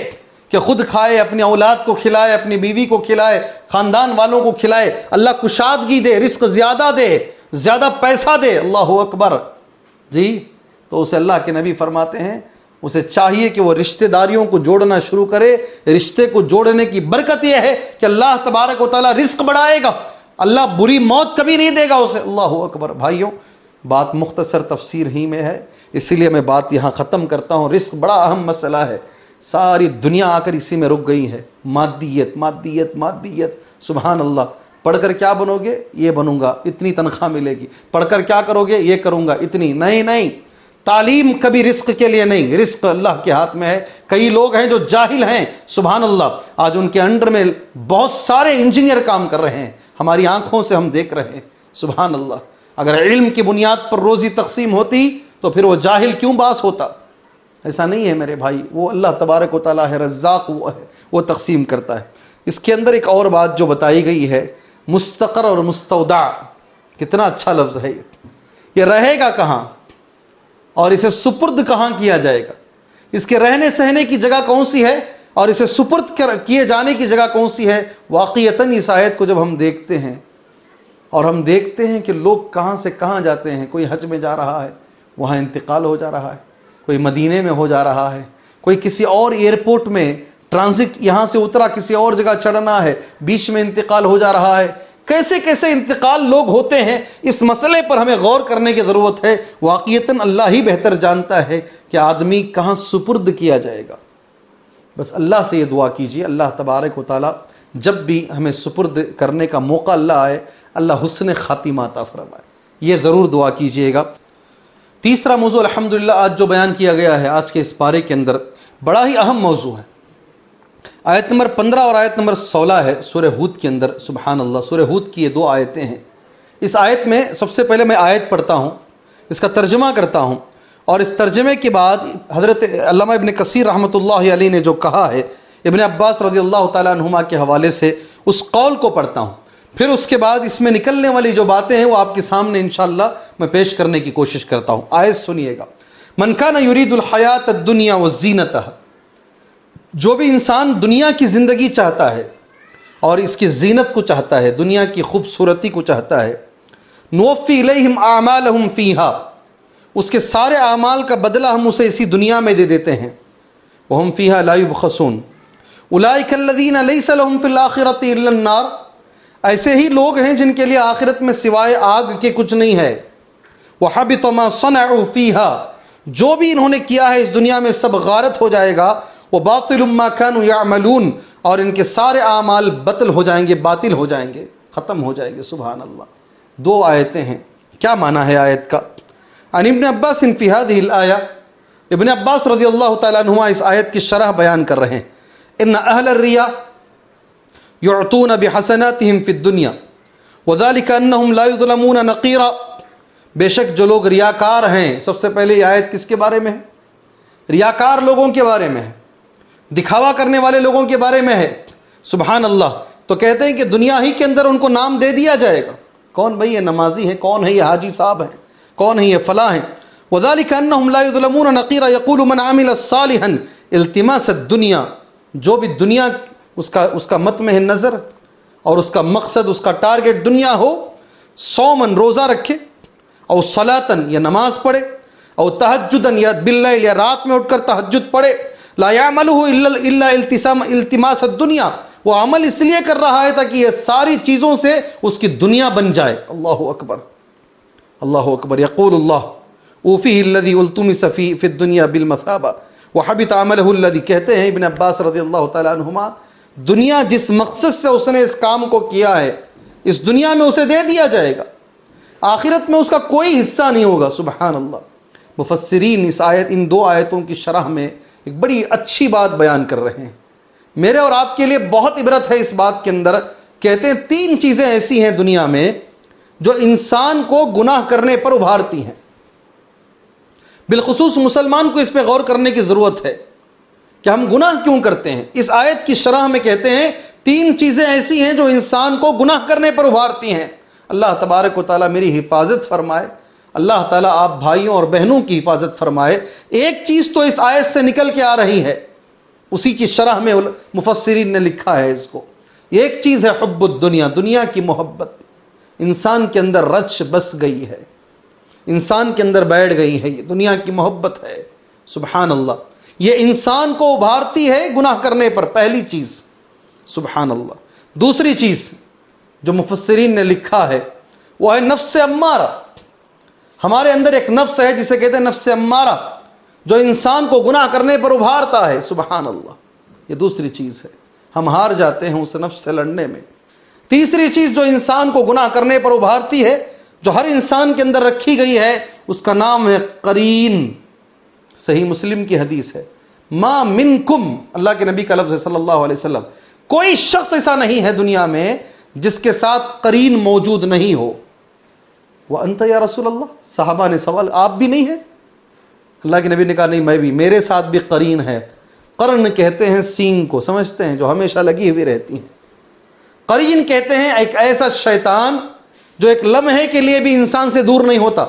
کہ خود کھائے، اپنی اولاد کو کھلائے، اپنی بیوی کو کھلائے، خاندان والوں کو کھلائے، اللہ کشادگی دے، رزق زیادہ دے، زیادہ پیسہ دے، اللہ اکبر، جی تو اسے اللہ کے نبی فرماتے ہیں اسے چاہیے کہ وہ رشتہ داریوں کو جوڑنا شروع کرے۔ رشتے کو جوڑنے کی برکت یہ ہے کہ اللہ تبارک و تعالیٰ رزق بڑھائے گا، اللہ بری موت کبھی نہیں دے گا اسے۔ اللہ اکبر۔ بھائیوں بات مختصر تفسیر ہی میں ہے، اسی لیے میں بات یہاں ختم کرتا ہوں۔ رزق بڑا اہم مسئلہ ہے، ساری دنیا آ کر اسی میں رک گئی ہے، مادیت مادیت مادیت۔ سبحان اللہ، پڑھ کر کیا بنو گے؟ یہ بنوں گا، اتنی تنخواہ ملے گی۔ پڑھ کر کیا کرو گے؟ یہ کروں گا، اتنی۔ نہیں نہیں، تعلیم کبھی رزق کے لیے نہیں، رزق اللہ کے ہاتھ میں ہے۔ کئی لوگ ہیں جو جاہل ہیں، سبحان اللہ، آج ان کے انڈر میں بہت سارے انجینئر کام کر رہے ہیں، ہماری آنکھوں سے ہم دیکھ رہے ہیں، سبحان اللہ۔ اگر علم کی بنیاد پر روزی تقسیم ہوتی تو پھر وہ جاہل کیوں باس ہوتا؟ ایسا نہیں ہے میرے بھائی، وہ اللہ تبارک و تعالیٰ ہے، رزاق وہ ہے، وہ تقسیم کرتا ہے۔ اس کے اندر ایک اور بات جو بتائی گئی ہے، مستقر اور مستودع، کتنا اچھا لفظ ہے یہ رہے گا کہاں اور اسے سپرد کہاں کیا جائے گا، اس کے رہنے سہنے کی جگہ کون سی ہے اور اسے سپرد کیے جانے کی جگہ کون سی ہے۔ واقعتاً اس آیت کو جب ہم دیکھتے ہیں اور ہم دیکھتے ہیں کہ لوگ کہاں سے کہاں جاتے ہیں، کوئی حج میں جا رہا ہے وہاں انتقال ہو جا رہا ہے، کوئی مدینے میں ہو جا رہا ہے، کوئی کسی اور ایئرپورٹ میں ٹرانزٹ، یہاں سے اترا کسی اور جگہ چڑھنا ہے، بیچ میں انتقال ہو جا رہا ہے۔ کیسے کیسے انتقال لوگ ہوتے ہیں، اس مسئلے پر ہمیں غور کرنے کی ضرورت ہے۔ واقعتاً اللہ ہی بہتر جانتا ہے کہ آدمی کہاں سپرد کیا جائے گا۔ بس اللہ سے یہ دعا کیجیے، اللہ تبارک و تعالیٰ جب بھی ہمیں سپرد کرنے کا موقع اللہ آئے، اللہ حسن خاتمہ عطا فرمائے، یہ ضرور دعا کیجیے گا۔ تیسرا موضوع الحمدللہ آج جو بیان کیا گیا ہے آج کے اس پارے کے اندر، بڑا ہی اہم موضوع ہے۔ آیت نمبر 15 اور آیت نمبر 16 ہے سورہ ہود کے اندر۔ سبحان اللہ، سورہ ہود کی یہ دو آیتیں ہیں۔ اس آیت میں سب سے پہلے میں آیت پڑھتا ہوں، اس کا ترجمہ کرتا ہوں، اور اس ترجمے کے بعد حضرت علامہ ابن کثیر رحمۃ اللہ علیہ نے جو کہا ہے ابن عباس رضی اللہ تعالیٰ عنہما کے حوالے سے، اس قول کو پڑھتا ہوں۔ پھر اس کے بعد اس میں نکلنے والی جو باتیں ہیں وہ آپ کے سامنے انشاءاللہ میں پیش کرنے کی کوشش کرتا ہوں۔ آیت سنیے گا۔ من کان یرید الحیات الدنیا وزینتہ، جو بھی انسان دنیا کی زندگی چاہتا ہے اور اس کی زینت کو چاہتا ہے، دنیا کی خوبصورتی کو چاہتا ہے، نوفی الیہم اعمالہم فیہا، اس کے سارے اعمال کا بدلہ ہم اسے اسی دنیا میں دے دیتے ہیں. وَهُمْ فِيهَا لَا يُبْخَسُونَ أُولَٰئِكَ الَّذِينَ لَيْسَ لَهُمْ فِي الْآخِرَةِ إِلَّا النَّارُ. ایسے ہی لوگ ہیں جن کے لیے آخرت میں سوائے آگ کے کچھ نہیں ہے. وَحَبِطَ مَا صَنَعُوا فِيهَا. جو بھی انہوں نے کیا ہے اس دنیا میں سب غارت ہو جائے گا. وَبَاطِلٌ مَا كَانُوا يَعْمَلُونَ. اور ان کے سارے اعمال باطل ہو جائیں گے، باطل ہو جائیں گے، ختم ہو جائیں گے. سبحان اللہ. دو آیتیں ہیں. کیا معنی ہے آیت کا؟ عن ابن عباس فی هذه الآیہ. ابن عباس رضی اللہ تعالیٰ عنہما اس آیت کی شرح بیان کر رہے ہیں. ان اہل الریا یعطون بحسناتہم فی الدنیا وذلک انہم لا یظلمون نقیرا. بے شک جو لوگ ریاکار ہیں، سب سے پہلے یہ آیت کس کے بارے میں ہے؟ ریاکار لوگوں کے بارے میں ہے، دکھاوا کرنے والے لوگوں کے بارے میں ہے. سبحان اللہ. تو کہتے ہیں کہ دنیا ہی کے اندر ان کو نام دے دیا جائے گا. کون بھائی یہ نمازی ہیں، کون ہے یہ حاجی صاحب ہیں، کون ہے یہ فلاں ہیں. وَذَلِكَ أَنَّهُمْ لَا يُظْلَمُونَ نَقِيرًا يَقُولُ مَنْ عَمِلَ صَالِحًا التماس الدنیا. جو بھی دنیا اس کا متمح نظر اور اس کا مقصد، اس کا ٹارگٹ دنیا ہو، صومن روزہ رکھے، اور صلاۃً یا نماز پڑھے، اور تہجدًا یا باللیل یا رات میں اٹھ کر تہجد پڑھے. لا يعمله الا التماس الدنیا. وہ عمل اس لیے کر رہا ہے تاکہ یہ ساری چیزوں سے اس کی دنیا بن جائے. اللہ اکبر، اللہ اکبر. یقول اللہ اوفیہ الذی التمس فی الدنیا بالمثابہ وحبط عملہ الذی. کہتے ہیں ابن عباس رضی اللہ تعالیٰ عنہما، دنیا جس مقصد سے اس نے اس کام کو کیا ہے، اس دنیا میں اسے دے دیا جائے گا، آخرت میں اس کا کوئی حصہ نہیں ہوگا. سبحان اللہ. مفسرین ان دو آیتوں کی شرح میں ایک بڑی اچھی بات بیان کر رہے ہیں. میرے اور آپ کے لیے بہت عبرت ہے اس بات کے اندر. کہتے ہیں تین چیزیں ایسی ہیں دنیا میں جو انسان کو گناہ کرنے پر ابھارتی ہیں. بالخصوص مسلمان کو اس پہ غور کرنے کی ضرورت ہے کہ ہم گناہ کیوں کرتے ہیں. اس آیت کی شرح میں کہتے ہیں تین چیزیں ایسی ہیں جو انسان کو گناہ کرنے پر ابھارتی ہیں. اللہ تبارک و تعالیٰ میری حفاظت فرمائے. اللہ تعالیٰ آپ بھائیوں اور بہنوں کی حفاظت فرمائے. ایک چیز تو اس آیت سے نکل کے آ رہی ہے، اسی کی شرح میں مفسرین نے لکھا ہے اس کو. ایک چیز ہے حب الدنیا، دنیا کی محبت. انسان کے اندر رچ بس گئی ہے، انسان کے اندر بیٹھ گئی ہے، یہ دنیا کی محبت ہے. سبحان اللہ. یہ انسان کو ابھارتی ہے گناہ کرنے پر، پہلی چیز. سبحان اللہ. دوسری چیز جو مفسرین نے لکھا ہے وہ ہے نفس امارہ. ہمارے اندر ایک نفس ہے جسے کہتے ہیں نفس امارہ، جو انسان کو گناہ کرنے پر ابھارتا ہے. سبحان اللہ. یہ دوسری چیز ہے، ہم ہار جاتے ہیں اس نفس سے لڑنے میں. تیسری چیز جو انسان کو گناہ کرنے پر ابھارتی ہے، جو ہر انسان کے اندر رکھی گئی ہے، اس کا نام ہے قرین. صحیح مسلم کی حدیث ہے، ما منکم، اللہ کے نبی کا لفظ ہے صلی اللہ علیہ وسلم، کوئی شخص ایسا نہیں ہے دنیا میں جس کے ساتھ قرین موجود نہیں ہو. وَأَنْتَ يَا رسول اللہ. صحابہ نے سوال، آپ بھی نہیں ہیں؟ اللہ کے نبی نے کہا نہیں، میں بھی، میرے ساتھ بھی قرین ہے. قرن کہتے ہیں سینگ کو، سمجھتے ہیں، جو ہمیشہ لگی ہوئی رہتی ہیں. قرین کہتے ہیں ایک ایسا شیطان جو ایک لمحے کے لیے بھی انسان سے دور نہیں ہوتا،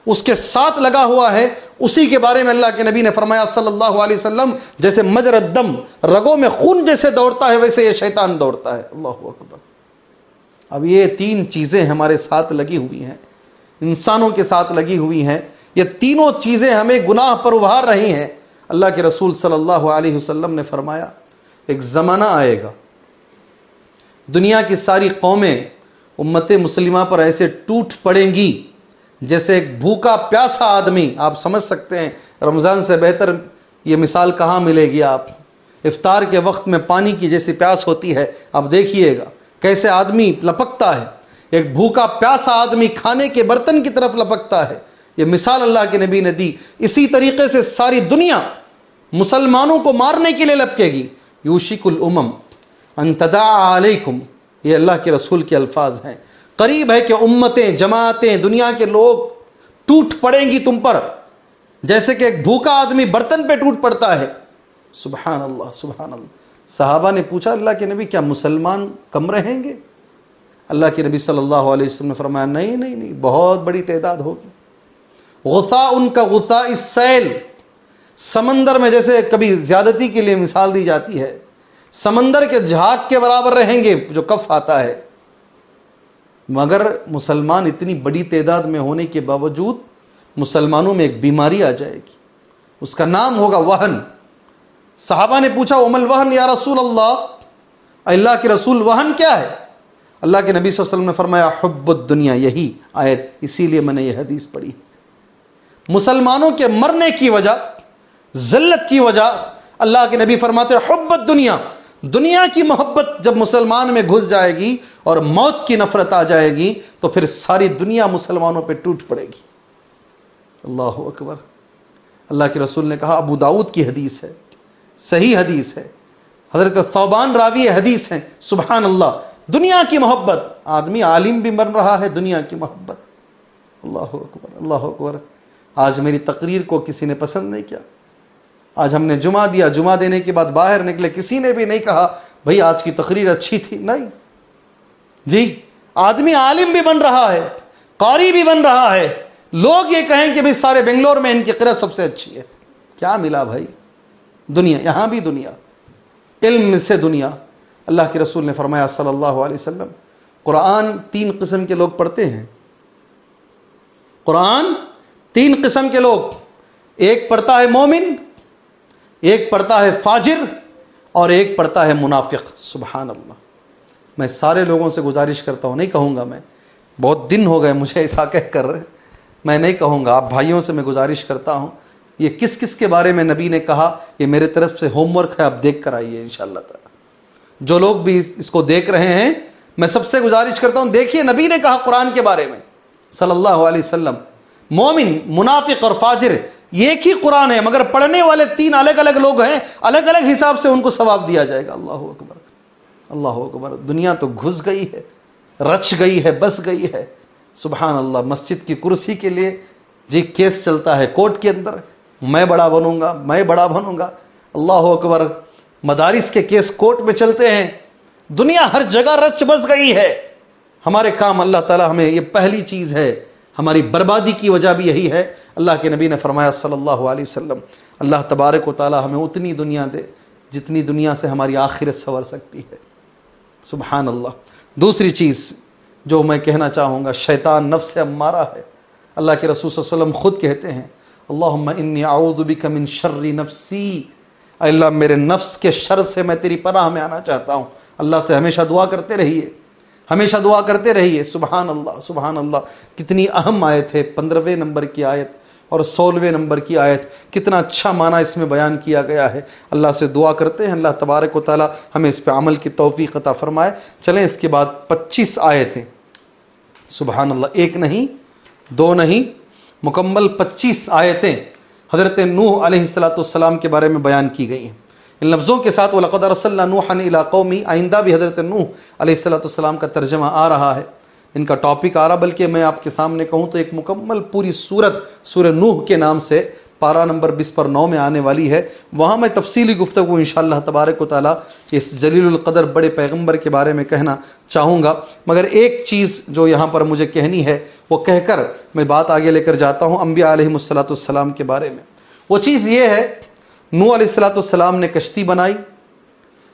اس کے ساتھ لگا ہوا ہے. اسی کے بارے میں اللہ کے نبی نے فرمایا صلی اللہ علیہ وسلم، جیسے مجرى الدم، رگوں میں خون جیسے دوڑتا ہے ویسے یہ شیطان دوڑتا ہے. اللہ اکبر. اب یہ تین چیزیں ہمارے ساتھ لگی ہوئی ہیں، انسانوں کے ساتھ لگی ہوئی ہیں. یہ تینوں چیزیں ہمیں گناہ پر ابھار رہی ہیں. اللہ کے رسول صلی اللہ علیہ وسلم نے فرمایا ایک زمانہ آئے گا، دنیا کی ساری قومیں امت مسلمہ پر ایسے ٹوٹ پڑیں گی جیسے ایک بھوکا پیاسا آدمی. آپ سمجھ سکتے ہیں رمضان سے بہتر یہ مثال کہاں ملے گی. آپ افطار کے وقت میں پانی کی جیسی پیاس ہوتی ہے، آپ دیکھیے گا کیسے آدمی لپکتا ہے. ایک بھوکا پیاسا آدمی کھانے کے برتن کی طرف لپکتا ہے. یہ مثال اللہ کے نبی نے دی. اسی طریقے سے ساری دنیا مسلمانوں کو مارنے کے لیے لپکے گی. یوشک الامم ان تداعى علیکم، یہ اللہ کے رسول کے الفاظ ہیں. قریب ہے کہ امتیں، جماعتیں، دنیا کے لوگ ٹوٹ پڑیں گی تم پر جیسے کہ ایک بھوکا آدمی برتن پہ ٹوٹ پڑتا ہے. سبحان اللہ، سبحان اللہ. صحابہ نے پوچھا اللہ کے نبی کیا مسلمان کم رہیں گے؟ اللہ کے نبی صلی اللہ علیہ وسلم نے فرمایا نہیں نہیں نہیں، بہت بڑی تعداد ہوگی. غثاء ان کا غثاء السیل، سمندر میں جیسے کبھی زیادتی کے لیے مثال دی جاتی ہے، سمندر کے جھاگ کے برابر رہیں گے جو کف آتا ہے. مگر مسلمان اتنی بڑی تعداد میں ہونے کے باوجود مسلمانوں میں ایک بیماری آ جائے گی، اس کا نام ہوگا وہن۔ صحابہ نے پوچھا ومل وہن یا رسول اللہ کے رسول وہن کیا ہے؟ اللہ کے نبی صلی اللہ علیہ وسلم نے فرمایا حب الدنیا، یہی آیت، اسی لیے میں نے یہ حدیث پڑھی۔ مسلمانوں کے مرنے کی وجہ، ذلت کی وجہ، اللہ کے نبی فرماتے حب الدنیا، دنیا کی محبت جب مسلمان میں گھس جائے گی اور موت کی نفرت آ جائے گی تو پھر ساری دنیا مسلمانوں پہ ٹوٹ پڑے گی۔ اللہ اکبر۔ اللہ کے رسول نے کہا، ابو داؤد کی حدیث ہے، صحیح حدیث ہے، حضرت ثوبان راوی حدیث ہیں، سبحان اللہ، دنیا کی محبت، آدمی عالم بھی بن رہا ہے دنیا کی محبت۔ اللہ اکبر، اللہ اکبر۔ آج میری تقریر کو کسی نے پسند نہیں کیا، آج ہم نے جمعہ دیا، جمعہ دینے کے بعد باہر نکلے، کسی نے بھی نہیں کہا بھئی آج کی تقریر اچھی تھی، نہیں جی، آدمی عالم بھی بن رہا ہے، قاری بھی بن رہا ہے، لوگ یہ کہیں کہ بھئی سارے بنگلور میں ان کی قرأت سب سے اچھی ہے۔ کیا ملا بھائی؟ دنیا، یہاں بھی دنیا، علم سے دنیا۔ اللہ کے رسول نے فرمایا صلی اللہ علیہ وسلم، قرآن 3 قسم کے لوگ پڑھتے ہیں، قرآن 3 قسم کے لوگ، ایک پڑھتا ہے مومن، ایک پڑھتا ہے فاجر، اور ایک پڑھتا ہے منافق۔ سبحان اللہ۔ میں سارے لوگوں سے گزارش کرتا ہوں، نہیں کہوں گا میں، بہت دن ہو گئے مجھے ایسا کہہ کر، میں نہیں کہوں گا، آپ بھائیوں سے میں گزارش کرتا ہوں، یہ کس کس کے بارے میں نبی نے کہا، یہ میرے طرف سے ہوم ورک ہے، آپ دیکھ کر آئیے انشاءاللہ تعالی۔ جو لوگ بھی اس کو دیکھ رہے ہیں، میں سب سے گزارش کرتا ہوں، دیکھیے نبی نے کہا قرآن کے بارے میں صلی اللہ علیہ وسلم، مومن، منافق اور فاجر، یہ ایک ہی قرآن ہے، مگر پڑھنے والے 3 الگ الگ لوگ ہیں، الگ الگ حساب سے ان کو ثواب دیا جائے گا۔ اللہ اکبر، اللہ اکبر۔ دنیا تو گھس گئی ہے، رچ گئی ہے، بس گئی ہے، سبحان اللہ۔ مسجد کی کرسی کے لیے جی کیس چلتا ہے کورٹ کے اندر، میں بڑا بنوں گا، میں بڑا بنوں گا، اللہ اکبر۔ مدارس کے کیس کورٹ میں چلتے ہیں، دنیا ہر جگہ رچ بس گئی ہے۔ ہمارے کام، اللہ تعالی ہمیں، یہ پہلی چیز ہے، ہماری بربادی کی وجہ بھی یہی ہے۔ اللہ کے نبی نے فرمایا صلی اللہ علیہ وسلم، اللہ تبارک و تعالی ہمیں اتنی دنیا دے جتنی دنیا سے ہماری آخرت سنور سکتی ہے، سبحان اللہ۔ دوسری چیز جو میں کہنا چاہوں گا، شیطان نفس امارہ ہے۔ اللہ کے رسول صلی اللہ علیہ وسلم خود کہتے ہیں، اللہم انی اعوذ بک من شر نفسی، اے اللہ میرے نفس کے شر سے میں تیری پناہ میں آنا چاہتا ہوں۔ اللہ سے ہمیشہ دعا کرتے رہیے، ہمیشہ دعا کرتے رہیے، سبحان اللہ، سبحان اللہ۔ کتنی اہم آیت ہے، 15ویں نمبر کی آیت اور 16ویں نمبر کی آیت، کتنا اچھا معنی اس میں بیان کیا گیا ہے۔ اللہ سے دعا کرتے ہیں، اللہ تبارک و تعالی ہمیں اس پہ عمل کی توفیق عطا فرمائے۔ چلیں اس کے بعد 25 آیتیں، سبحان اللہ، 1 نہیں، 2 نہیں، مکمل 25 آیتیں حضرت نوح علیہ السلام کے بارے میں بیان کی گئی ہیں۔ ان لفظوں کے ساتھ وَلَقَدْ أَرْسَلْنَا نُوحًا إِلَىٰ قَوْمِهِ، آئندہ بھی حضرت نوح علیہ السلام کا ترجمہ آ رہا ہے، ان کا ٹاپک آ رہا، بلکہ میں آپ کے سامنے کہوں تو ایک مکمل پوری سورہ نوح کے نام سے پارہ نمبر 20 پر 9 میں آنے والی ہے، وہاں میں تفصیلی گفتگو انشاءاللہ تبارک و تعالی اس جلیل القدر بڑے پیغمبر کے بارے میں کہنا چاہوں گا۔ مگر ایک چیز جو یہاں پر مجھے کہنی ہے وہ کہہ کر میں بات آگے لے کر جاتا ہوں انبیاء علیہ السلام کے بارے میں۔ وہ چیز یہ ہے، نوح علیہ السلام نے کشتی بنائی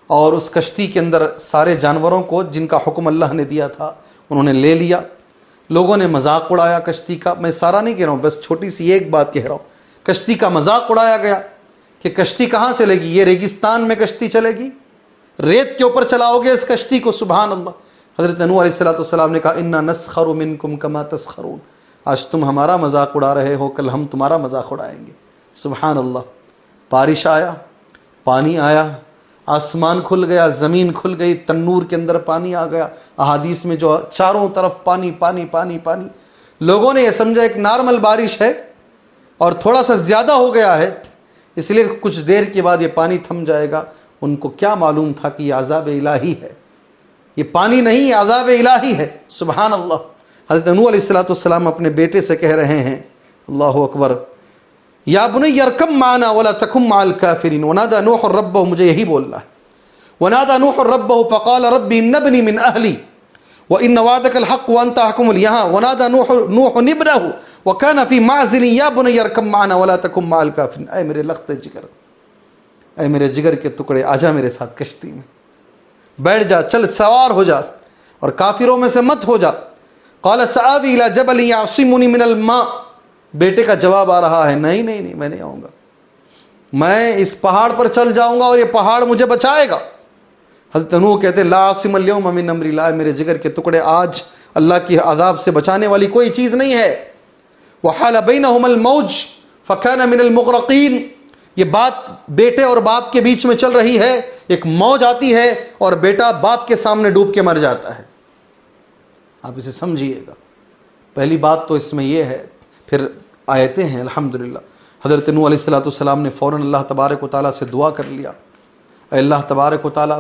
اور اس کشتی کے اندر سارے جانوروں کو جن کا حکم اللہ نے دیا تھا انہوں نے لے لیا۔ لوگوں نے مذاق اڑایا کشتی کا، میں سارا نہیں کہہ رہا ہوں، بس چھوٹی سی ایک بات کہہ رہا ہوں، کشتی کا مذاق اڑایا گیا کہ کشتی کہاں چلے گی، یہ ریگستان میں کشتی چلے گی، ریت کے اوپر چلاؤ گے اس کشتی کو، سبحان اللہ۔ حضرت نوح علیہ السلام نے کہا انا نسخر منکم کما تسخرون، آج تم ہمارا مذاق اڑا رہے ہو، کل ہم تمہارا مذاق اڑائیں گے، سبحان اللہ۔ بارش آیا، پانی آیا، آسمان کھل گیا، زمین کھل گئی، تنور کے اندر پانی آ گیا، احادیث میں جو چاروں طرف پانی پانی پانی پانی، لوگوں نے یہ سمجھا ایک نارمل بارش ہے اور تھوڑا سا زیادہ ہو گیا ہے اس لیے کچھ دیر کے بعد یہ پانی تھم جائے گا۔ ان کو کیا معلوم تھا کہ یہ عذاب الہی ہے، یہ پانی نہیں، یہ عذاب الہی ہے، سبحان اللہ۔ حضرت نوح علیہ السلام اپنے بیٹے سے کہہ رہے ہیں، اللہ اکبر، یا بنی ارکب معنا ولا تکن مع الکافرین، ونادى نوح ربہ، مجھے یہی بولنا ہے، ونادى نوح ربہ فقال ربی ان ابنی من اہلی وان وعدک الحق وانت احکم الیہاں، ونادى نوح ابنہ وکان فی معزل یا بنی ارکب معنا ولا تکن مع الکافرین، اے میرے لخت جگر، اے میرے جگر کے ٹکڑے، آجا میرے ساتھ کشتی میں، بیٹھ جا، چل سوار ہو جا اور کافروں میں سے مت ہو جا۔ قال سآوی الی جبل یعصمنی من الماء، بیٹے کا جواب آ رہا ہے نہیں نہیں نہیں میں نہیں آؤں گا, میں اس پہاڑ پر چل جاؤں گا اور یہ پہاڑ مجھے بچائے گا. حضرت نوح کہتے لا عاصم اليوم من امر اللہ, میرے جگر کے ٹکڑے آج اللہ کی عذاب سے بچانے والی کوئی چیز نہیں ہے. وحال بینہم الموج فکان من المغرقین, یہ بات بیٹے اور باپ کے بیچ میں چل رہی ہے, ایک موج آتی ہے اور بیٹا باپ کے سامنے ڈوب کے مر جاتا ہے. آپ اسے سمجھیے گا. پہلی بات تو اس میں یہ ہے. پھر آیتیں ہیں الحمدللہ. حضرت نوح علیہ السلام نے فوراً اللہ تبارک و تعالیٰ سے دعا کر لیا, اے اللہ تبارک و تعالیٰ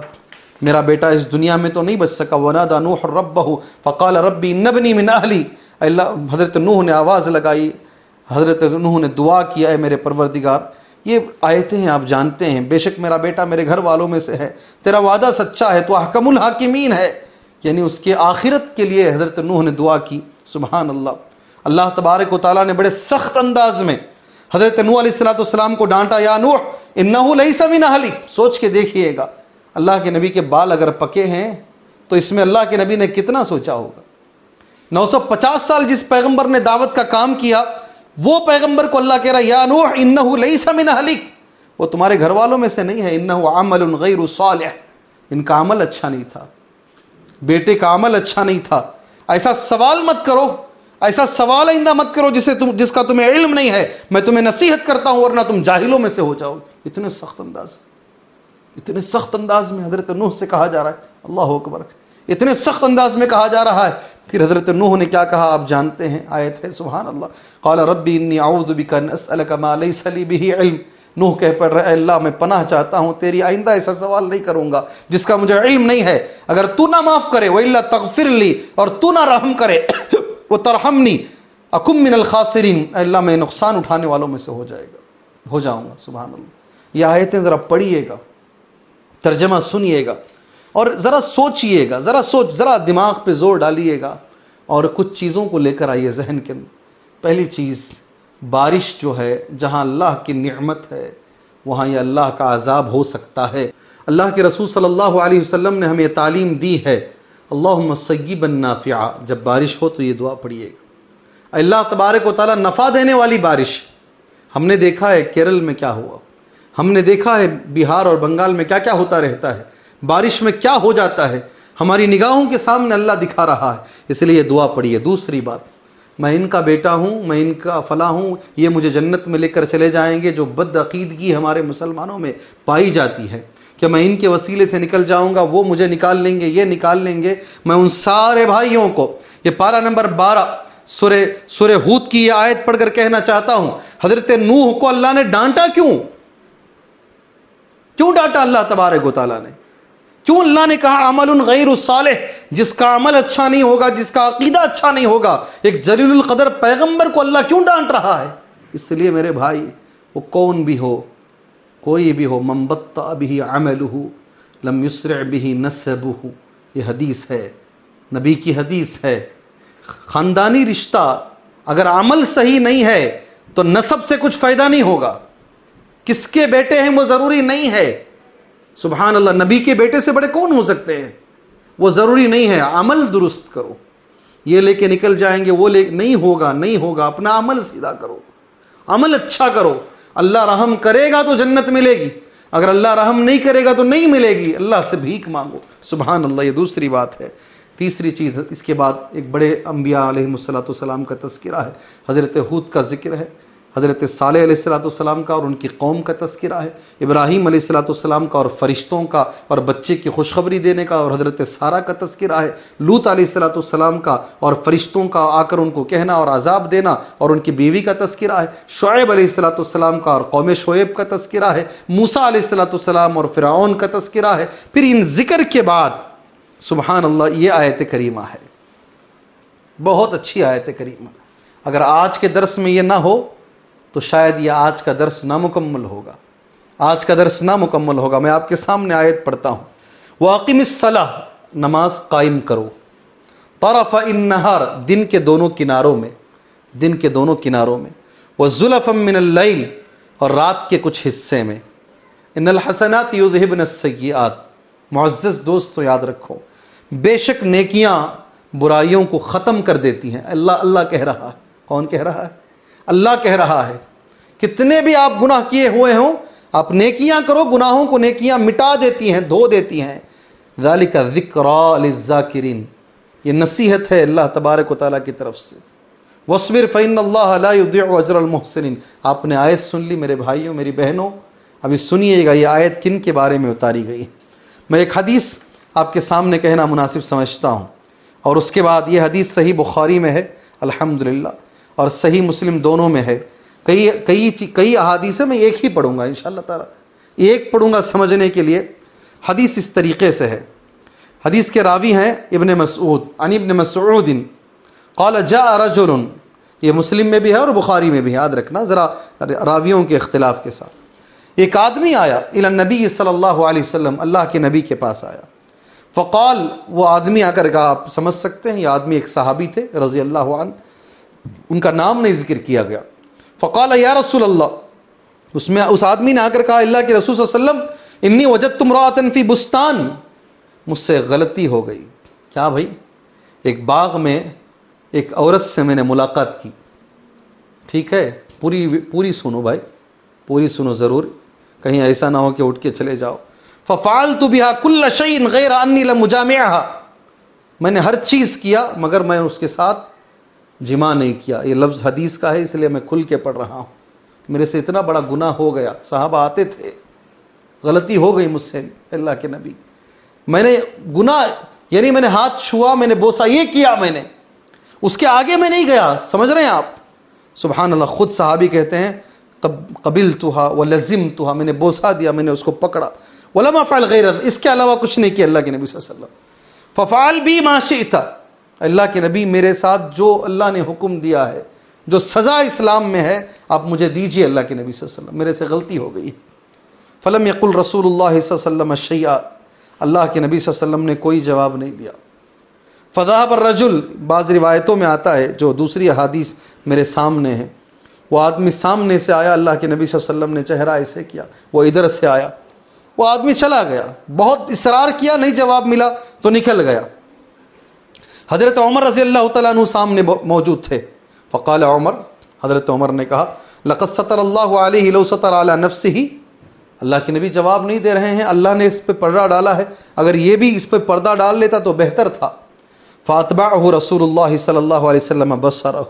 میرا بیٹا اس دنیا میں تو نہیں بچ سکا. ونادى نوح ربہ فقال ربی ان ابنی من اہلی, اے اللہ, حضرت نوح نے آواز لگائی, حضرت نوح نے دعا کیا, اے میرے پروردگار. یہ آیتیں ہیں, آپ جانتے ہیں, بے شک میرا بیٹا میرے گھر والوں میں سے ہے, تیرا وعدہ سچا ہے, تو احکم الحاکمین ہے. یعنی اس کے آخرت کے لیے حضرت نوح نے دعا کی. سبحان اللہ. اللہ تبارک و تعالیٰ نے بڑے سخت انداز میں حضرت نوح علیہ السلام کو ڈانٹا, یا نوح انہ لیس من اہلک. سوچ کے دیکھیے گا, اللہ کے نبی کے بال اگر پکے ہیں تو اس میں اللہ کے نبی نے کتنا سوچا ہوگا. 950 سال جس پیغمبر نے دعوت کا کام کیا, وہ پیغمبر کو اللہ کہہ رہا یا نوح انہ لیس من اہلک, وہ تمہارے گھر والوں میں سے نہیں ہے. انہ عمل غیر صالح, ان کا عمل اچھا نہیں تھا, بیٹے کا عمل اچھا نہیں تھا. ایسا سوال مت کرو, ایسا سوال آئندہ مت کرو جس کا تمہیں علم نہیں ہے. میں تمہیں نصیحت کرتا ہوں ورنہ تم جاہلوں میں سے ہو جاؤ. اتنے سخت انداز میں حضرت نوح سے کہا جا رہا ہے. اللہ اکبر. اتنے سخت انداز میں کہا جا رہا ہے. پھر حضرت نوح نے کیا کہا آپ جانتے ہیں, آیت ہے سبحان اللہ. قال ربی انی اعوذ بک ان اسالک ما لیس لی بہ علم. نوح کہہ پڑ رہا ہے, اللہ میں پناہ چاہتا ہوں تیری آئندہ ایسا سوال نہیں کروں گا جس کا مجھے علم نہیں ہے. اگر تو نہ معاف کرے وَإِلَّا تَغْفِرْ لِي, اور تو نہ رحم کرے وَتَرْحَمْنِي أَكُن مِّنَ الْخَاسِرِينَ, اللہ میں نقصان اٹھانے والوں میں سے ہو جاؤں گا. سبحان اللہ. یہ آیتیں ذرا پڑھیے گا, ترجمہ سنیے گا اور ذرا سوچئے گا, ذرا دماغ پہ زور ڈالیے گا اور کچھ چیزوں کو لے کر آئیے ذہن کے اندر. پہلی چیز, بارش جو ہے جہاں اللہ کی نعمت ہے وہاں یہ اللہ کا عذاب ہو سکتا ہے. اللہ کے رسول صلی اللہ علیہ وسلم نے ہمیں تعلیم دی ہے, اللہم صیبا نافعا. جب بارش ہو تو یہ دعا پڑھیے گا, اللہ تبارک و تعالیٰ نفع دینے والی بارش. ہم نے دیکھا ہے کیرل میں کیا ہوا, ہم نے دیکھا ہے بہار اور بنگال میں کیا کیا ہوتا رہتا ہے, بارش میں کیا ہو جاتا ہے, ہماری نگاہوں کے سامنے اللہ دکھا رہا ہے. اس لیے دعا پڑھیے. دوسری بات, میں ان کا بیٹا ہوں, میں ان کا فلاں ہوں, یہ مجھے جنت میں لے کر چلے جائیں گے, جو بد عقیدگی ہمارے مسلمانوں میں پائی جاتی ہے کہ میں ان کے وسیلے سے نکل جاؤں گا, وہ مجھے نکال لیں گے, یہ نکال لیں گے. میں ان سارے بھائیوں کو یہ پارہ نمبر 12 سورہ ہود کی یہ آیت پڑھ کر کہنا چاہتا ہوں, حضرت نوح کو اللہ نے ڈانٹا کیوں ڈانٹا اللہ تبارک و تعالیٰ نے؟ کیوں اللہ نے کہا عمل غیر صالح, جس کا عمل اچھا نہیں ہوگا, جس کا عقیدہ اچھا نہیں ہوگا, ایک جلیل القدر پیغمبر کو اللہ کیوں ڈانٹ رہا ہے؟ اس لیے میرے بھائی, وہ کون بھی ہو, کوئی بھی ہو, من بطأ به عمله لم يسرع به نسبه, یہ حدیث ہے, نبی کی حدیث ہے. خاندانی رشتہ اگر عمل صحیح نہیں ہے تو نسب سے کچھ فائدہ نہیں ہوگا. کس کے بیٹے ہیں وہ ضروری نہیں ہے. سبحان اللہ. نبی کے بیٹے سے بڑے کون ہو سکتے ہیں, وہ ضروری نہیں ہے. عمل درست کرو, یہ لے کے نکل جائیں گے, وہ نہیں ہوگا. اپنا عمل سیدھا کرو, عمل اچھا کرو. اللہ رحم کرے گا تو جنت ملے گی, اگر اللہ رحم نہیں کرے گا تو نہیں ملے گی. اللہ سے بھیک مانگو. سبحان اللہ. یہ دوسری بات ہے. تیسری چیز, اس کے بعد ایک بڑے انبیاء علیہ السلام کا تذکرہ ہے. حضرت ہود کا ذکر ہے, حضرت صالح علیہ السلام کا اور ان کی قوم کا تذکرہ ہے, ابراہیم علیہ السلام کا اور فرشتوں کا اور بچے کی خوشخبری دینے کا, اور حضرت سارہ کا تذکرہ ہے, لوط علیہ السلام کا اور فرشتوں کا آ کر ان کو کہنا اور عذاب دینا, اور ان کی بیوی کا تذکرہ ہے, شعیب علیہ السلام کا اور قوم شعیب کا تذکرہ ہے, موسیٰ علیہ السلام اور فرعون کا تذکرہ ہے. پھر ان ذکر کے بعد سبحان اللہ یہ آیت کریمہ ہے, بہت اچھی آیت کریمہ. اگر آج کے درس میں یہ نہ ہو تو شاید یہ آج کا درس نامکمل ہوگا. میں آپ کے سامنے آیت پڑھتا ہوں. وَأَقِمِ الصَّلَاةَ, نماز قائم کرو. طَرَفَ النَّهَارِ, دن کے دونوں کناروں میں. وَزُلَفًا مِّنَ اللَّيْلِ, اور رات کے کچھ حصے میں. إِنَّ الْحَسَنَاتِ يُذْهِبْنَ السَّيِّئَاتِ, معزز دوستو یاد رکھو, بے شک نیکیاں برائیوں کو ختم کر دیتی ہیں. اللہ کہہ رہا ہے. کون کہہ رہا ہے؟ اللہ کہہ رہا ہے کتنے بھی آپ گناہ کیے ہوئے ہوں آپ نیکیاں کرو، گناہوں کو نیکیاں مٹا دیتی ہیں، دھو دیتی ہیں. ذالک ذکریٰ للذاکرین، یہ نصیحت ہے اللہ تبارک و تعالیٰ کی طرف سے. وَاصْبِرْ فَإِنَّ اللَّهَ لَا يُضِيعُ أَجْرَ الْمُحْسِنِينَ. آپ نے آیت سن لی میرے بھائیوں میری بہنوں، ابھی سنیے گا یہ آیت کن کے بارے میں اتاری گئی ہے. میں ایک حدیث آپ کے سامنے کہنا مناسب سمجھتا ہوں، اور اس کے بعد یہ حدیث صحیح بخاری میں ہے الحمدللہ، اور صحیح مسلم دونوں میں ہے. کئی احادیث میں ایک ہی پڑھوں گا انشاءاللہ تعالی، ایک پڑھوں گا سمجھنے کے لیے. حدیث اس طریقے سے ہے. حدیث کے راوی ہیں ابن مسعود، عن ابن مسعود قال جاء رجل، یہ مسلم میں بھی ہے اور بخاری میں بھی، یاد رکھنا ذرا راویوں کے اختلاف کے ساتھ. ایک آدمی آیا الی النبی صلی اللہ علیہ وسلم، اللہ کے نبی کے پاس آیا. فقال، وہ آدمی آ کر کہا، آپ سمجھ سکتے ہیں یہ آدمی ایک صحابی تھے رضی اللہ عنہ، ان کا نام نہیں ذکر کیا گیا. فقال یا رسول اللہ، اس آدمی نے آ کر کہا اللہ کے رسول صلی اللہ علیہ وسلم انی وجدت امرأۃ فی بستان، مجھ سے غلطی ہو گئی. کیا بھائی؟ ایک باغ میں ایک عورت سے میں نے ملاقات کی. ٹھیک ہے، پوری سنو بھائی، پوری سنو ضرور، کہیں ایسا نہ ہو کہ اٹھ کے چلے جاؤ. ففعلت بها كل شيء غير اني لم اجامعها، میں نے ہر چیز کیا مگر میں اس کے ساتھ جماع نہیں کیا. یہ لفظ حدیث کا ہے اس لیے میں کھل کے پڑھ رہا ہوں. میرے سے اتنا بڑا گناہ ہو گیا، صحابہ آتے تھے، غلطی ہو گئی مجھ سے اللہ کے نبی. میں نے گناہ یعنی میں نے ہاتھ چھوا، میں نے بوسا، یہ کیا میں نے، اس کے آگے میں نہیں گیا. سمجھ رہے ہیں آپ؟ سبحان اللہ. خود صحابی کہتے ہیں قبلتها ولزمتها، میں نے بوسا دیا، میں نے اس کو پکڑا. ولم افعل غیر، اس کے علاوہ کچھ نہیں کیا اللہ کے نبی صلی اللہ علیہ وسلم. ففعل بی ما شئت، اللہ کے نبی میرے ساتھ جو اللہ نے حکم دیا ہے، جو سزا اسلام میں ہے آپ مجھے دیجیے اللہ کے نبی صلی اللہ علیہ وسلم، میرے سے غلطی ہو گئی. فلم یقل رسول اللہ صلی اللہ علیہ وسلم شیئا، اللہ کے نبی صلی اللہ علیہ وسلم نے کوئی جواب نہیں دیا. فذهب الرجل، بعض روایتوں میں آتا ہے جو دوسری احادیث میرے سامنے ہے، وہ آدمی سامنے سے آیا، اللہ کے نبی صلی اللہ علیہ وسلم نے چہرہ ایسے کیا، وہ ادھر سے آیا، وہ آدمی چلا گیا. بہت اصرار کیا، نہیں جواب ملا تو نکل گیا. حضرت عمر رضی اللہ تعالیٰ عنہ سامنے موجود تھے. فقال عمر، حضرت عمر نے کہا لقد ستر اللہ علیہ لو ستر علی نفسہ، اللہ کے نبی جواب نہیں دے رہے ہیں، اللہ نے اس پہ پردہ ڈالا ہے، اگر یہ بھی اس پہ پردہ ڈال لیتا تو بہتر تھا. فاتبعہ رسول اللہ صلی اللہ علیہ وسلم بصرہ،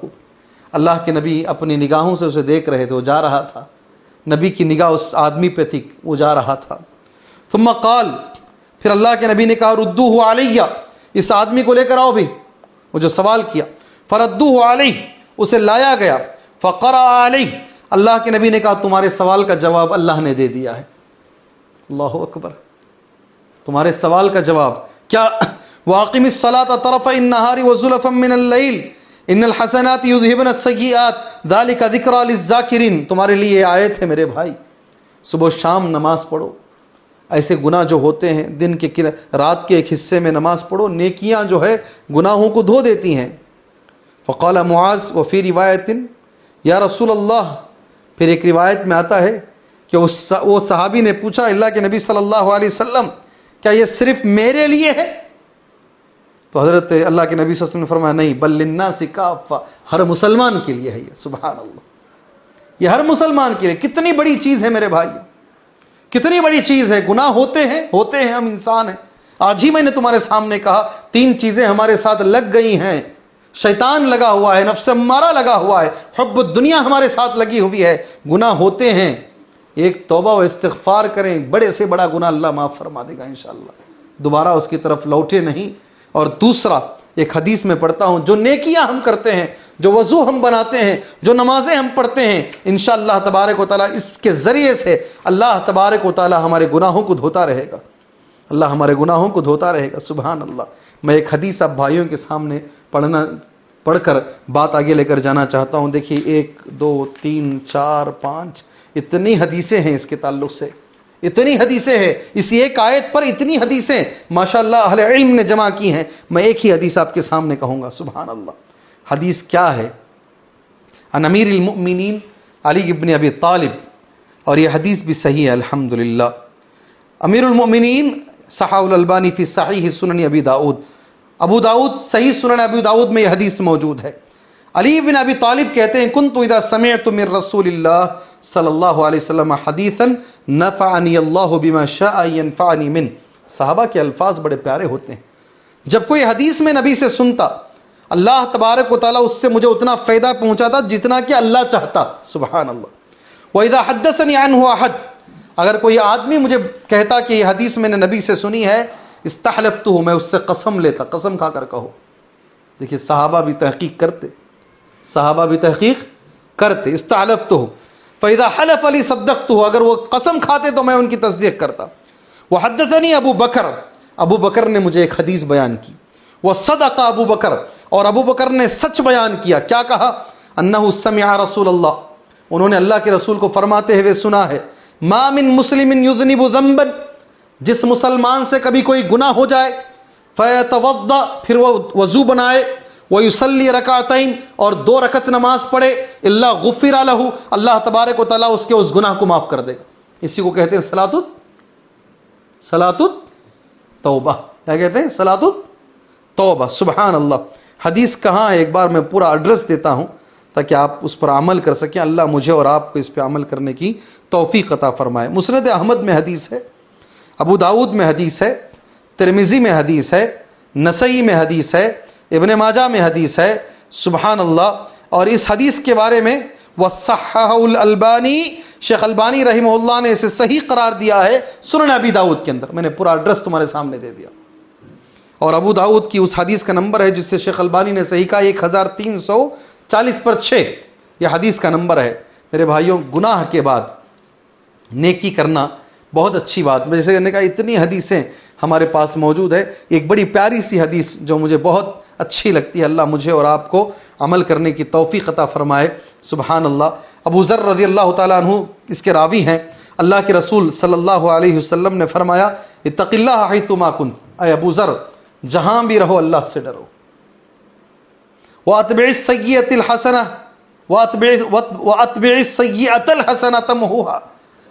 اللہ کے نبی اپنی نگاہوں سے اسے دیکھ رہے تھے، وہ جا رہا تھا، نبی کی نگاہ اس آدمی پہ تھی، وہ جا رہا تھا. ثم قال، پھر اللہ کے نبی نے کہا ردوہ علیہ، اس آدمی کو لے کر آؤ بھی، وہ جو سوال کیا. فردوہ علیہ، اسے لایا گیا. فقرأ علیہ، اللہ کے نبی نے کہا تمہارے سوال کا جواب اللہ نے دے دیا ہے. اللہ اکبر، تمہارے سوال کا جواب کیا؟ وَأَقِمِ الصَّلَاةَ طَرَفَيِ النَّهَارِ وَزُلَفًا مِّنَ اللَّيْلِ إِنَّ الْحَسَنَاتِ يُذْهِبْنَ السَّيِّئَاتِ ذَلِكَ ذِكْرَىٰ لِلذَّاكِرِينَ. تمہارے لیے یہ آیت ہے میرے بھائی، صبح و شام نماز پڑھو. ایسے گناہ جو ہوتے ہیں دن کے رات کے ایک حصے میں نماز پڑھو، نیکیاں جو ہے گناہوں کو دھو دیتی ہیں. فقال معاذ وفی روایت یا رسول اللہ، پھر ایک روایت میں آتا ہے کہ وہ صحابی نے پوچھا اللہ کے نبی صلی اللہ علیہ وسلم کیا یہ صرف میرے لیے ہے؟ تو حضرت اللہ کے نبی صلی اللہ علیہ وسلم نے فرمایا نہیں، بل للناس کافہ، ہر مسلمان کے لیے ہے یہ. سبحان اللہ، یہ ہر مسلمان کے لیے. کتنی بڑی چیز ہے میرے بھائی، کتنی بڑی چیز ہے. گناہ ہوتے ہیں، ہم انسان ہیں. آج ہی میں نے تمہارے سامنے کہا 3 چیزیں ہمارے ساتھ لگ گئی ہیں. شیطان لگا ہوا ہے، نفس امارہ لگا ہوا ہے، حب الدنیا ہمارے ساتھ لگی ہوئی ہے. گناہ ہوتے ہیں، ایک توبہ و استغفار کریں، بڑے سے بڑا گناہ اللہ معاف فرما دے گا انشاءاللہ. دوبارہ اس کی طرف لوٹے نہیں. اور دوسرا، ایک حدیث میں پڑھتا ہوں، جو نیکیاں ہم کرتے ہیں، جو وضو ہم بناتے ہیں، جو نمازیں ہم پڑھتے ہیں، انشاءاللہ تبارک و تعالیٰ اس کے ذریعے سے اللہ تبارک و تعالیٰ ہمارے گناہوں کو دھوتا رہے گا. اللہ ہمارے گناہوں کو دھوتا رہے گا. سبحان اللہ. میں ایک حدیث اب بھائیوں کے سامنے پڑھ کر بات آگے لے کر جانا چاہتا ہوں. دیکھیے 1 2 3 4 5 اتنی حدیثیں ہیں اس کے تعلق سے، اتنی حدیثیں ہیں اس ایک آیت پر، اتنی حدیثیں ماشاءاللہ اہل علم نے جمع کی ہیں. میں ایک ہی حدیث آپ کے سامنے کہوں گا. سبحان اللہ. حدیث کیا ہے؟ عن امیر المؤمنین علی ابن ابی طالب، اور یہ حدیث بھی صحیح ہے الحمدللہ. امیر المؤمنین صححہ الالبانی فی صحیح سنن ابی داؤد، ابو داؤد صحیح سنن ابی داؤد میں یہ حدیث موجود ہے. علی بن ابی طالب کہتے ہیں کنت اذا سمعت من رسول اللہ صلی اللہ علیہ وسلم حدیثا نفعنی اللہ بما شاء ينفعنی من. صحابہ کے الفاظ بڑے پیارے ہوتے ہیں. جب کوئی حدیث میں نبی سے سنتا اللہ تبارک و تعالیٰ اس سے مجھے اتنا فائدہ پہنچاتا جتنا کہ اللہ چاہتا. سبحان اللہ. وَإِذَا حَدَّثَنِي عَنْهُ أَحَدٌ, اگر کوئی آدمی مجھے کہتا کہ یہ حدیث میں نے نبی سے سنی ہے, استحلفتہ, میں اس سے قسم لیتا, قسم کھا کر کہو. دیکھیے صحابہ بھی تحقیق کرتے, صحابہ بھی تحقیق کرتے. استحلفتہ فَإِذَا حَلَفَ لِي صَدَّقْتُهُ, اگر وہ قسم کھاتے تو میں ان کی تصدیق کرتا. وَحَدَّثَنِي ابو بکر, ابو بکر نے مجھے ایک حدیث بیان کی. وَصَدَقَ ابو بکر, اور ابو بکر نے سچ بیان کیا. کیا کہا؟ انہ سمع رسول اللہ, انہوں نے اللہ کے رسول کو فرماتے ہوئے سنا ہے, ما من مسلم یذنب ذنبا, جس مسلمان سے کبھی کوئی گناہ ہو جائے, فیتوضا, پھر وہ وضو بنائے, ویصلی رکعتین, اور 2 رکعت نماز پڑھے, الا غفر لہ, اللہ تبارک و تعالیٰ اس کے اس گناہ کو معاف کر دے گا. اسی کو کہتے ہیں صلاۃ التوبہ. کیا کہتے ہیں؟ صلاۃ التوبہ. سبحان اللہ. حدیث کہاں ہے؟ ایک بار میں پورا ایڈریس دیتا ہوں تاکہ آپ اس پر عمل کر سکیں. اللہ مجھے اور آپ کو اس پہ عمل کرنے کی توفیق عطا فرمائے. مسند احمد میں حدیث ہے, ابو داؤد میں حدیث ہے, ترمذی میں حدیث ہے, نسائی میں حدیث ہے, ابن ماجہ میں حدیث ہے. سبحان اللہ. اور اس حدیث کے بارے میں وصححہ الالبانی, شیخ البانی رحمہ اللہ نے اسے صحیح قرار دیا ہے سنن ابی داؤد کے اندر. میں نے پورا ایڈریس تمہارے سامنے دے دیا. اور ابو داؤد کی اس حدیث کا نمبر ہے جس سے شیخ البانی نے صحیح کہا 1340/6. یہ حدیث کا نمبر ہے. میرے بھائیوں, گناہ کے بعد نیکی کرنا بہت اچھی بات. میں جیسے نے کہا اتنی حدیثیں ہمارے پاس موجود ہے. ایک بڑی پیاری سی حدیث جو مجھے بہت اچھی لگتی ہے, اللہ مجھے اور آپ کو عمل کرنے کی توفیق عطا فرمائے. سبحان اللہ. ابو ذر رضی اللہ تعالیٰ عنہ اس کے راوی ہیں. اللہ کے رسول صلی اللہ علیہ وسلم نے فرمایا اتق اللہ حیثما کنت, اے ابو ذر جہاں بھی رہو اللہ سے ڈرو. وَأَتْبِعِ السَّيِّئَةَ الْحَسَنَةَ وَأَتْبِعِ السَّيِّئَةَ الْحَسَنَةَ تَمْحُوهَا,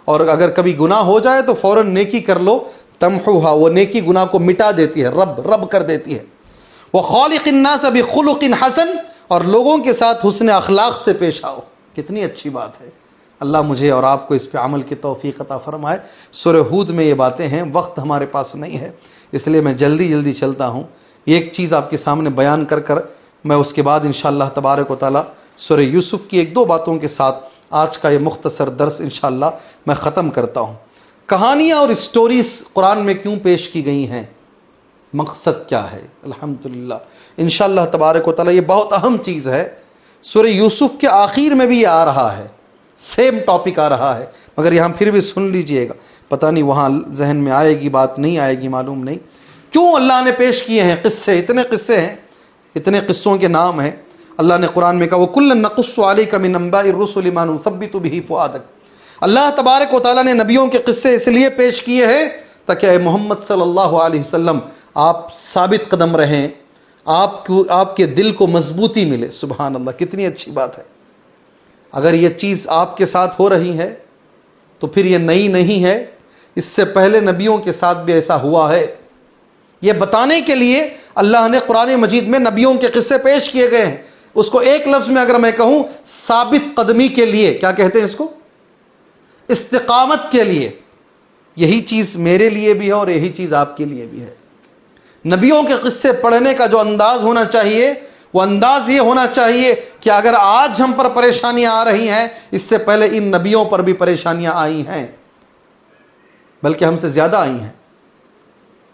اور اگر کبھی گناہ ہو جائے تو فوراً نیکی کر لو. تمحوها, وہ نیکی گناہ کو مٹا دیتی ہے, رب کر دیتی ہے. وَخَالِقِ النَّاسَ بِخُلُقٍ حَسَنٍ, اور لوگوں کے ساتھ حسن اخلاق سے پیش آؤ. کتنی اچھی بات ہے. اللہ مجھے اور آپ کو اس پہ عمل کی توفیق عطا فرمائے. سورہ ہود میں یہ باتیں ہیں, وقت ہمارے پاس نہیں ہے اس لیے میں جلدی چلتا ہوں. ایک چیز آپ کے سامنے بیان کر میں اس کے بعد انشاءاللہ تبارک و تعالی سورہ یوسف کی 1-2 باتوں کے ساتھ آج کا یہ مختصر درس انشاءاللہ میں ختم کرتا ہوں. کہانیاں اور اسٹوریز قرآن میں کیوں پیش کی گئی ہیں, مقصد کیا ہے؟ الحمدللہ انشاءاللہ تبارک و تعالی یہ بہت اہم چیز ہے. سورہ یوسف کے آخر میں بھی یہ آ رہا ہے, سیم ٹاپک آ رہا ہے, مگر یہاں پھر بھی سن لیجئے گا. پتہ نہیں وہاں ذہن میں آئے گی بات, نہیں آئے گی, معلوم نہیں. کیوں اللہ نے پیش کیے ہیں قصے, اتنے قصے ہیں, اتنے قصوں کے نام ہیں. اللہ نے قرآن میں کہا وَكُلًّا نَقُصُّ عَلَيْكَ مِنْ أَنْبَاءِ الرُّسُلِ مَا نُثَبِّتُ بِهِ فُؤَادَكَ. اللہ تبارک و تعالیٰ نے نبیوں کے قصے اس لیے پیش کیے ہیں تاکہ اے محمد صلی اللہ علیہ وسلم آپ ثابت قدم رہیں, آپ کے دل کو مضبوطی ملے. سبحان اللہ, کتنی اچھی بات ہے. اگر یہ چیز آپ کے ساتھ ہو رہی ہے تو پھر یہ نئی نہیں ہے, اس سے پہلے نبیوں کے ساتھ بھی ایسا ہوا ہے. یہ بتانے کے لیے اللہ نے قرآن مجید میں نبیوں کے قصے پیش کیے گئے ہیں. اس کو ایک لفظ میں اگر میں کہوں, ثابت قدمی کے لیے. کیا کہتے ہیں اس کو؟ استقامت کے لیے. یہی چیز میرے لیے بھی ہے اور یہی چیز آپ کے لیے بھی ہے. نبیوں کے قصے پڑھنے کا جو انداز ہونا چاہیے وہ انداز یہ ہونا چاہیے کہ اگر آج ہم پر پریشانیاں آ رہی ہیں, اس سے پہلے ان نبیوں پر بھی پریشانیاں آئی ہیں, بلکہ ہم سے زیادہ آئی ہیں,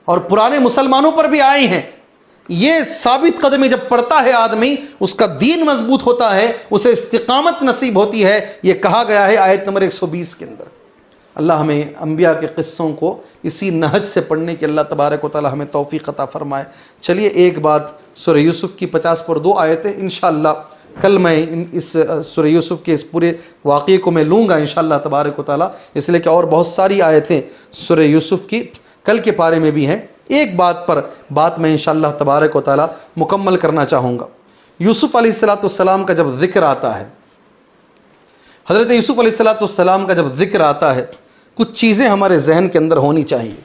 اور پرانے مسلمانوں پر بھی آئی ہیں. یہ ثابت قدمی جب پڑھتا ہے آدمی, اس کا دین مضبوط ہوتا ہے, اسے استقامت نصیب ہوتی ہے. یہ کہا گیا ہے آیت نمبر 120 کے اندر. اللہ ہمیں انبیاء کے قصوں کو اسی نہج سے پڑھنے کی اللہ تبارک و تعالی ہمیں توفیق عطا فرمائے. چلیے ایک بات, سورہ یوسف کی 50 پر 2 آیتیں انشاءاللہ کل میں اس سورہ یوسف کے اس پورے واقعے کو میں لوں گا انشاءاللہ تبارک و تعالی, اس لیے کہ اور بہت ساری آیتیں سورہ یوسف کی کل کے پارے میں بھی ہیں. ایک بات میں انشاءاللہ تبارک و تعالی مکمل کرنا چاہوں گا. یوسف علیہ السلام کا جب ذکر آتا ہے, حضرت یوسف علیہ السلام کا جب ذکر آتا ہے, کچھ چیزیں ہمارے ذہن کے اندر ہونی چاہیے.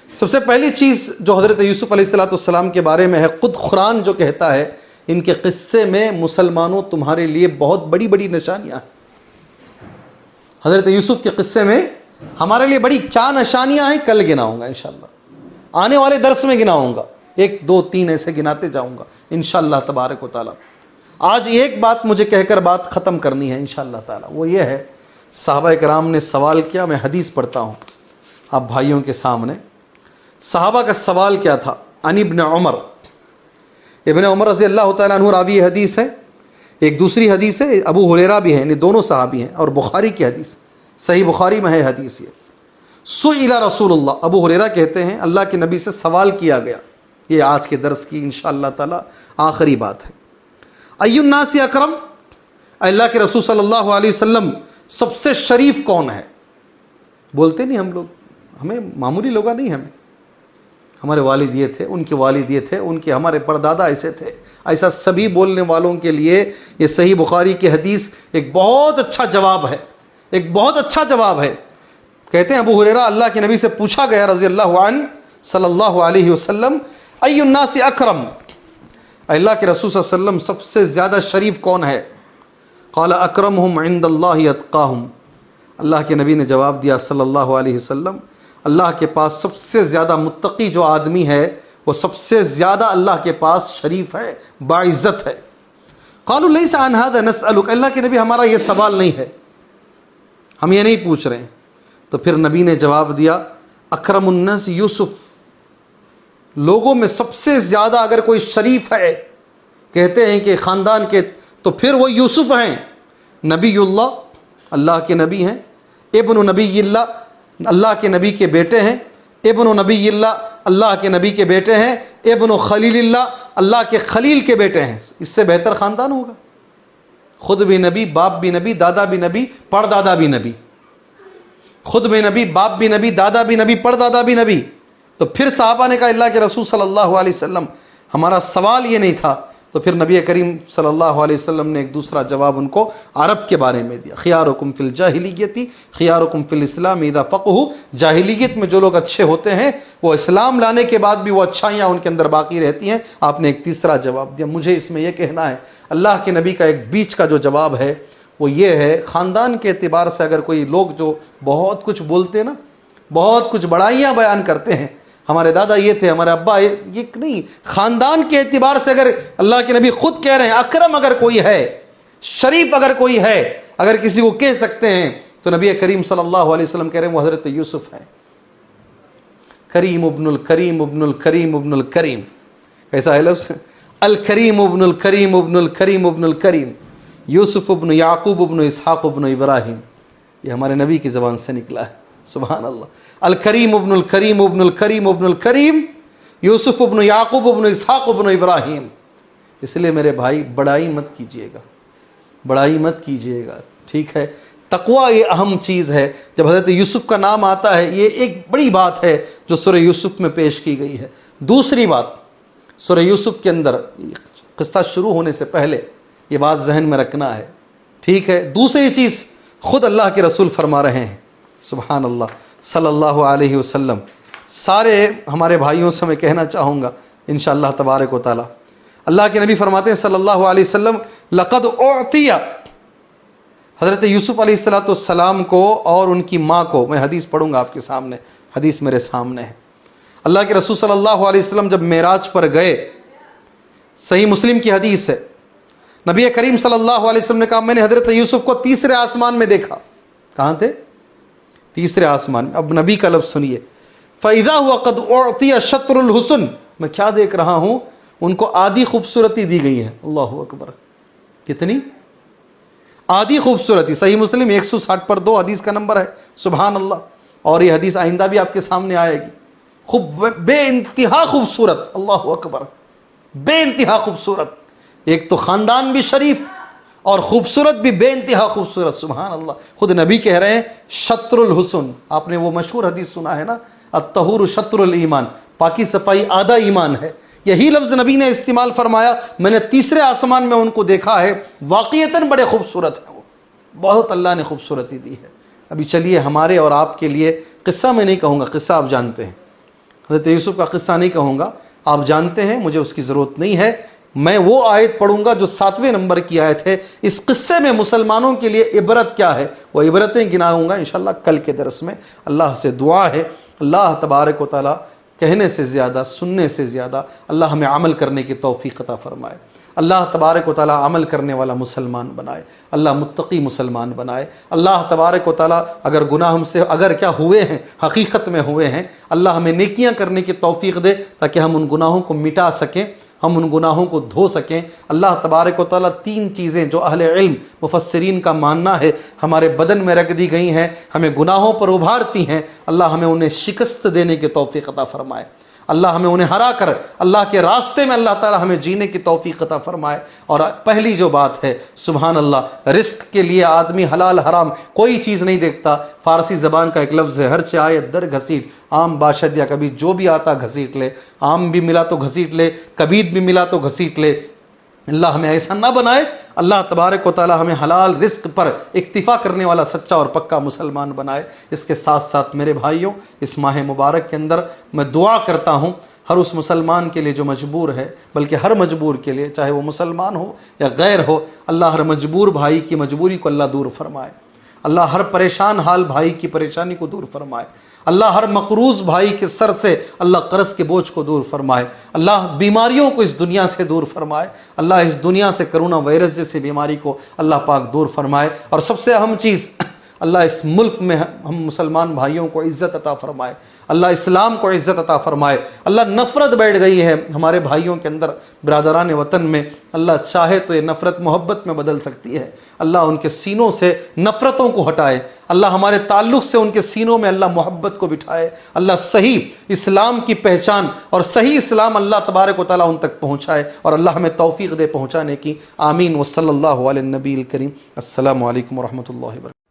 سب سے پہلی چیز جو حضرت یوسف علیہ السلام کے بارے میں ہے, خود قرآن جو کہتا ہے ان کے قصے میں مسلمانوں تمہارے لیے بہت بڑی بڑی نشانیاں ہیں۔ حضرت یوسف کے قصے میں ہمارے لیے بڑی کیا نشانیاں ہیں، کل گناؤں گا انشاءاللہ، آنے والے درس میں گناؤں گا، 1 2 3 ایسے گناتے جاؤں گا انشاءاللہ تبارک و تعالی۔ آج ایک بات مجھے کہہ کر بات ختم کرنی ہے انشاءاللہ تعالی، وہ یہ ہے، صحابہ کرام نے سوال کیا، میں حدیث پڑھتا ہوں آپ بھائیوں کے سامنے۔ صحابہ کا سوال کیا تھا؟ عن ابن عمر، ابن عمر رضی اللہ تعالیٰ عنہ راوی حدیث ہے، ایک دوسری حدیث ہے ابو ہریرہ بھی ہیں، دونوں صحابی ہیں، اور بخاری کی حدیث، صحیح بخاری میں ہے حدیث یہ۔ سئل رسول اللہ، ابو ہریرہ کہتے ہیں اللہ کے نبی سے سوال کیا گیا، یہ آج کے درس کی انشاءاللہ تعالی آخری بات ہے۔ ای الناس اکرم، اللہ کے رسول صلی اللہ علیہ وسلم سب سے شریف کون ہے؟ بولتے نہیں ہم لوگ، ہمیں معمولی لوگ نہیں، ہمارے والد یہ تھے، ان کے والد یہ تھے، ان کے ہمارے پردادا ایسے تھے، ایسا سبھی بولنے والوں کے لیے یہ صحیح بخاری کی حدیث ایک بہت اچھا جواب ہے، ایک بہت اچھا جواب ہے۔ کہتے ہیں ابو ہریرہ اللہ کے نبی سے پوچھا گیا رضی اللہ عنہ صلی اللہ علیہ وسلم، ای الناس اکرم، اللہ کے رسول صلی اللہ علیہ وسلم سب سے زیادہ شریف کون ہے؟ قال اکرمہم عند اللہ اتقاہم، اللہ کے نبی نے جواب دیا صلی اللہ علیہ وسلم، اللہ کے پاس سب سے زیادہ متقی جو آدمی ہے وہ سب سے زیادہ اللہ کے پاس شریف ہے، باعزت ہے۔ قالوا لیس عن هذا نسألک، اللہ کے نبی ہمارا یہ سوال نہیں ہے، ہم یہ نہیں پوچھ رہے ہیں۔ تو پھر نبی نے جواب دیا، اکرم الناس یوسف، لوگوں میں سب سے زیادہ اگر کوئی شریف ہے کہتے ہیں کہ خاندان کے، تو پھر وہ یوسف ہیں، نبی اللہ، اللہ کے نبی ہیں، ابن نبی اللہ، اللہ کے نبی کے بیٹے ہیں، ابن نبی اللہ، اللہ کے نبی کے بیٹے ہیں، ابن خلیل اللہ، اللہ کے خلیل کے بیٹے ہیں، اس سے بہتر خاندان ہوگا؟ خود بھی نبی، باپ بھی نبی، دادا بھی نبی، پردادا بھی نبی، خود بھی نبی، باپ بھی نبی، دادا بھی نبی، پردادا بھی نبی۔ تو پھر صحابہ نے کہا اللہ کے رسول صلی اللہ علیہ وسلم ہمارا سوال یہ نہیں تھا۔ تو پھر نبی کریم صلی اللہ علیہ وسلم نے ایک دوسرا جواب ان کو عرب کے بارے میں دیا، خیارکم فی الجاہلیت خیارکم فی الاسلام اذا فقہوا، جاہلیت میں جو لوگ اچھے ہوتے ہیں وہ اسلام لانے کے بعد بھی وہ اچھائیاں ان کے اندر باقی رہتی ہیں۔ آپ نے ایک تیسرا جواب دیا۔ مجھے اس میں یہ کہنا ہے، اللہ کے نبی کا ایک بیچ کا جو جواب ہے وہ یہ ہے، خاندان کے اعتبار سے اگر کوئی لوگ جو بہت کچھ بولتے نا، بہت کچھ بڑائیاں بیان کرتے ہیں، ہمارے دادا یہ تھے، ہمارے ابا یہ نہیں، خاندان کے اعتبار سے اگر اللہ کے نبی خود کہہ رہے ہیں اکرم اگر کوئی ہے، شریف اگر کوئی ہے، اگر کسی کو کہہ سکتے ہیں تو نبی کریم صلی اللہ علیہ وسلم کہہ رہے ہیں وہ حضرت یوسف ہیں۔ کریم ابن الکریم ابن الکریم ابن الکریم، کیسا ہے لفظ؟ الکریم ابن الکریم ابن الکریم ابن الکریم، یوسف ابن یعقوب ابن اسحاق ابن ابراہیم، یہ ہمارے نبی کی زبان سے نکلا ہے، سبحان اللہ۔ الکریم ابن الکریم ابن الکریم ابن الکریم، یوسف ابن یعقوب ابن اسحاق ابن ابراہیم۔ اس لیے میرے بھائی بڑائی مت کیجئے گا، بڑائی مت کیجئے گا، ٹھیک ہے؟ تقویٰ یہ اہم چیز ہے۔ جب حضرت یوسف کا نام آتا ہے یہ ایک بڑی بات ہے جو سورہ یوسف میں پیش کی گئی ہے۔ دوسری بات، سورہ یوسف کے اندر قصہ شروع ہونے سے پہلے یہ بات ذہن میں رکھنا ہے، ٹھیک ہے؟ دوسری چیز خود اللہ کے رسول فرما رہے ہیں، سبحان اللہ صلی اللہ علیہ وسلم۔ سارے ہمارے بھائیوں سے میں کہنا چاہوں گا انشاءاللہ تبارک و تعالی، اللہ کے نبی فرماتے ہیں صلی اللہ علیہ وسلم، لقد اعطی، حضرت یوسف علیہ السلام کو اور ان کی ماں کو، میں حدیث پڑھوں گا آپ کے سامنے، حدیث میرے سامنے ہے۔ اللہ کے رسول صلی اللہ علیہ وسلم جب معراج پر گئے، صحیح مسلم کی حدیث ہے، نبی کریم صلی اللہ علیہ وسلم نے کہا میں نے حضرت یوسف کو تیسرے آسمان میں دیکھا۔ کہاں تھے؟ تیسرے آسمان میں۔ اب نبی کا لفظ سنیے، فَإِذَا هُوَ قَدْ أُعْطِيَ شَطْرُ الْحُسْنِ، میں کیا دیکھ رہا ہوں، ان کو آدھی خوبصورتی دی گئی ہے۔ اللہ اکبر، کتنی آدھی خوبصورتی؟ صحیح مسلم 160 پر 2 حدیث کا نمبر ہے، سبحان اللہ۔ اور یہ حدیث آئندہ بھی آپ کے سامنے آئے گی، بے انتہا خوبصورت، اللہ اکبر، بے انتہا خوبصورت۔ ایک تو خاندان بھی شریف اور خوبصورت بھی بے انتہا خوبصورت، سبحان اللہ۔ خود نبی کہہ رہے ہیں شطر الحسن، آپ نے وہ مشہور حدیث سنا ہے نا، الطہور شطر الایمان، پاکی صفائی آدھا ایمان ہے۔ یہی لفظ نبی نے استعمال فرمایا، میں نے تیسرے آسمان میں ان کو دیکھا ہے، واقعتاً بڑے خوبصورت ہیں وہ، بہت اللہ نے خوبصورتی دی ہے۔ ابھی چلیے ہمارے اور آپ کے لیے قصہ میں نہیں کہوں گا، قصہ آپ جانتے ہیں، حضرت یوسف کا قصہ نہیں کہوں گا، آپ جانتے ہیں، مجھے اس کی ضرورت نہیں ہے۔ میں وہ آیت پڑھوں گا جو 7ویں نمبر کی آیت ہے. اس قصے میں مسلمانوں کے لیے عبرت کیا ہے وہ عبرتیں گناؤں گا انشاءاللہ کل کے درس میں. اللہ سے دعا ہے اللہ تبارک و تعالی کہنے سے زیادہ سننے سے زیادہ اللہ ہمیں عمل کرنے کی توفیق عطا فرمائے. اللہ تبارک و تعالی عمل کرنے والا مسلمان بنائے. اللہ متقی مسلمان بنائے. اللہ تبارک و تعالی اگر گناہ ہم سے اگر کیا ہوئے ہیں حقیقت میں ہوئے ہیں اللہ ہمیں نیکیاں کرنے کی توفیق دے تاکہ ہم ان گناہوں کو مٹا سکیں, ہم ان گناہوں کو دھو سکیں. اللہ تبارک و تعالی 3 چیزیں جو اہل علم مفسرین کا ماننا ہے ہمارے بدن میں رکھ دی گئی ہیں, ہمیں گناہوں پر ابھارتی ہیں. اللہ ہمیں انہیں شکست دینے کی توفیق عطا فرمائے. اللہ ہمیں انہیں ہرا کر اللہ کے راستے میں اللہ تعالی ہمیں جینے کی توفیق عطا فرمائے. اور پہلی جو بات ہے سبحان اللہ, رزق کے لیے آدمی حلال حرام کوئی چیز نہیں دیکھتا. فارسی زبان کا ایک لفظ ہے ہر چائے در گھسیٹ, آم باشد یا کبھی جو بھی آتا گھسیٹ لے. آم بھی ملا تو گھسیٹ لے, کبید بھی ملا تو گھسیٹ لے. اللہ ہمیں ایسا نہ بنائے. اللہ تبارک و تعالی ہمیں حلال رزق پر اکتفا کرنے والا سچا اور پکا مسلمان بنائے. اس کے ساتھ ساتھ میرے بھائیوں اس ماہ مبارک کے اندر میں دعا کرتا ہوں ہر اس مسلمان کے لیے جو مجبور ہے, بلکہ ہر مجبور کے لیے چاہے وہ مسلمان ہو یا غیر ہو, اللہ ہر مجبور بھائی کی مجبوری کو اللہ دور فرمائے. اللہ ہر پریشان حال بھائی کی پریشانی کو دور فرمائے. اللہ ہر مقروض بھائی کے سر سے اللہ قرض کے بوجھ کو دور فرمائے. اللہ بیماریوں کو اس دنیا سے دور فرمائے. اللہ اس دنیا سے کرونا وائرس جیسی بیماری کو اللہ پاک دور فرمائے. اور سب سے اہم چیز اللہ اس ملک میں ہم مسلمان بھائیوں کو عزت عطا فرمائے. اللہ اسلام کو عزت عطا فرمائے. اللہ نفرت بیٹھ گئی ہے ہمارے بھائیوں کے اندر برادران وطن میں, اللہ چاہے تو یہ نفرت محبت میں بدل سکتی ہے. اللہ ان کے سینوں سے نفرتوں کو ہٹائے. اللہ ہمارے تعلق سے ان کے سینوں میں اللہ محبت کو بٹھائے. اللہ صحیح اسلام کی پہچان اور صحیح اسلام اللہ تبارک و تعالی ان تک پہنچائے, اور اللہ ہمیں توفیق دے پہنچانے کی. آمین. وصلی اللہ علی النبی الکریم. السلام علیکم ورحمۃ اللہ وبرکاتہ.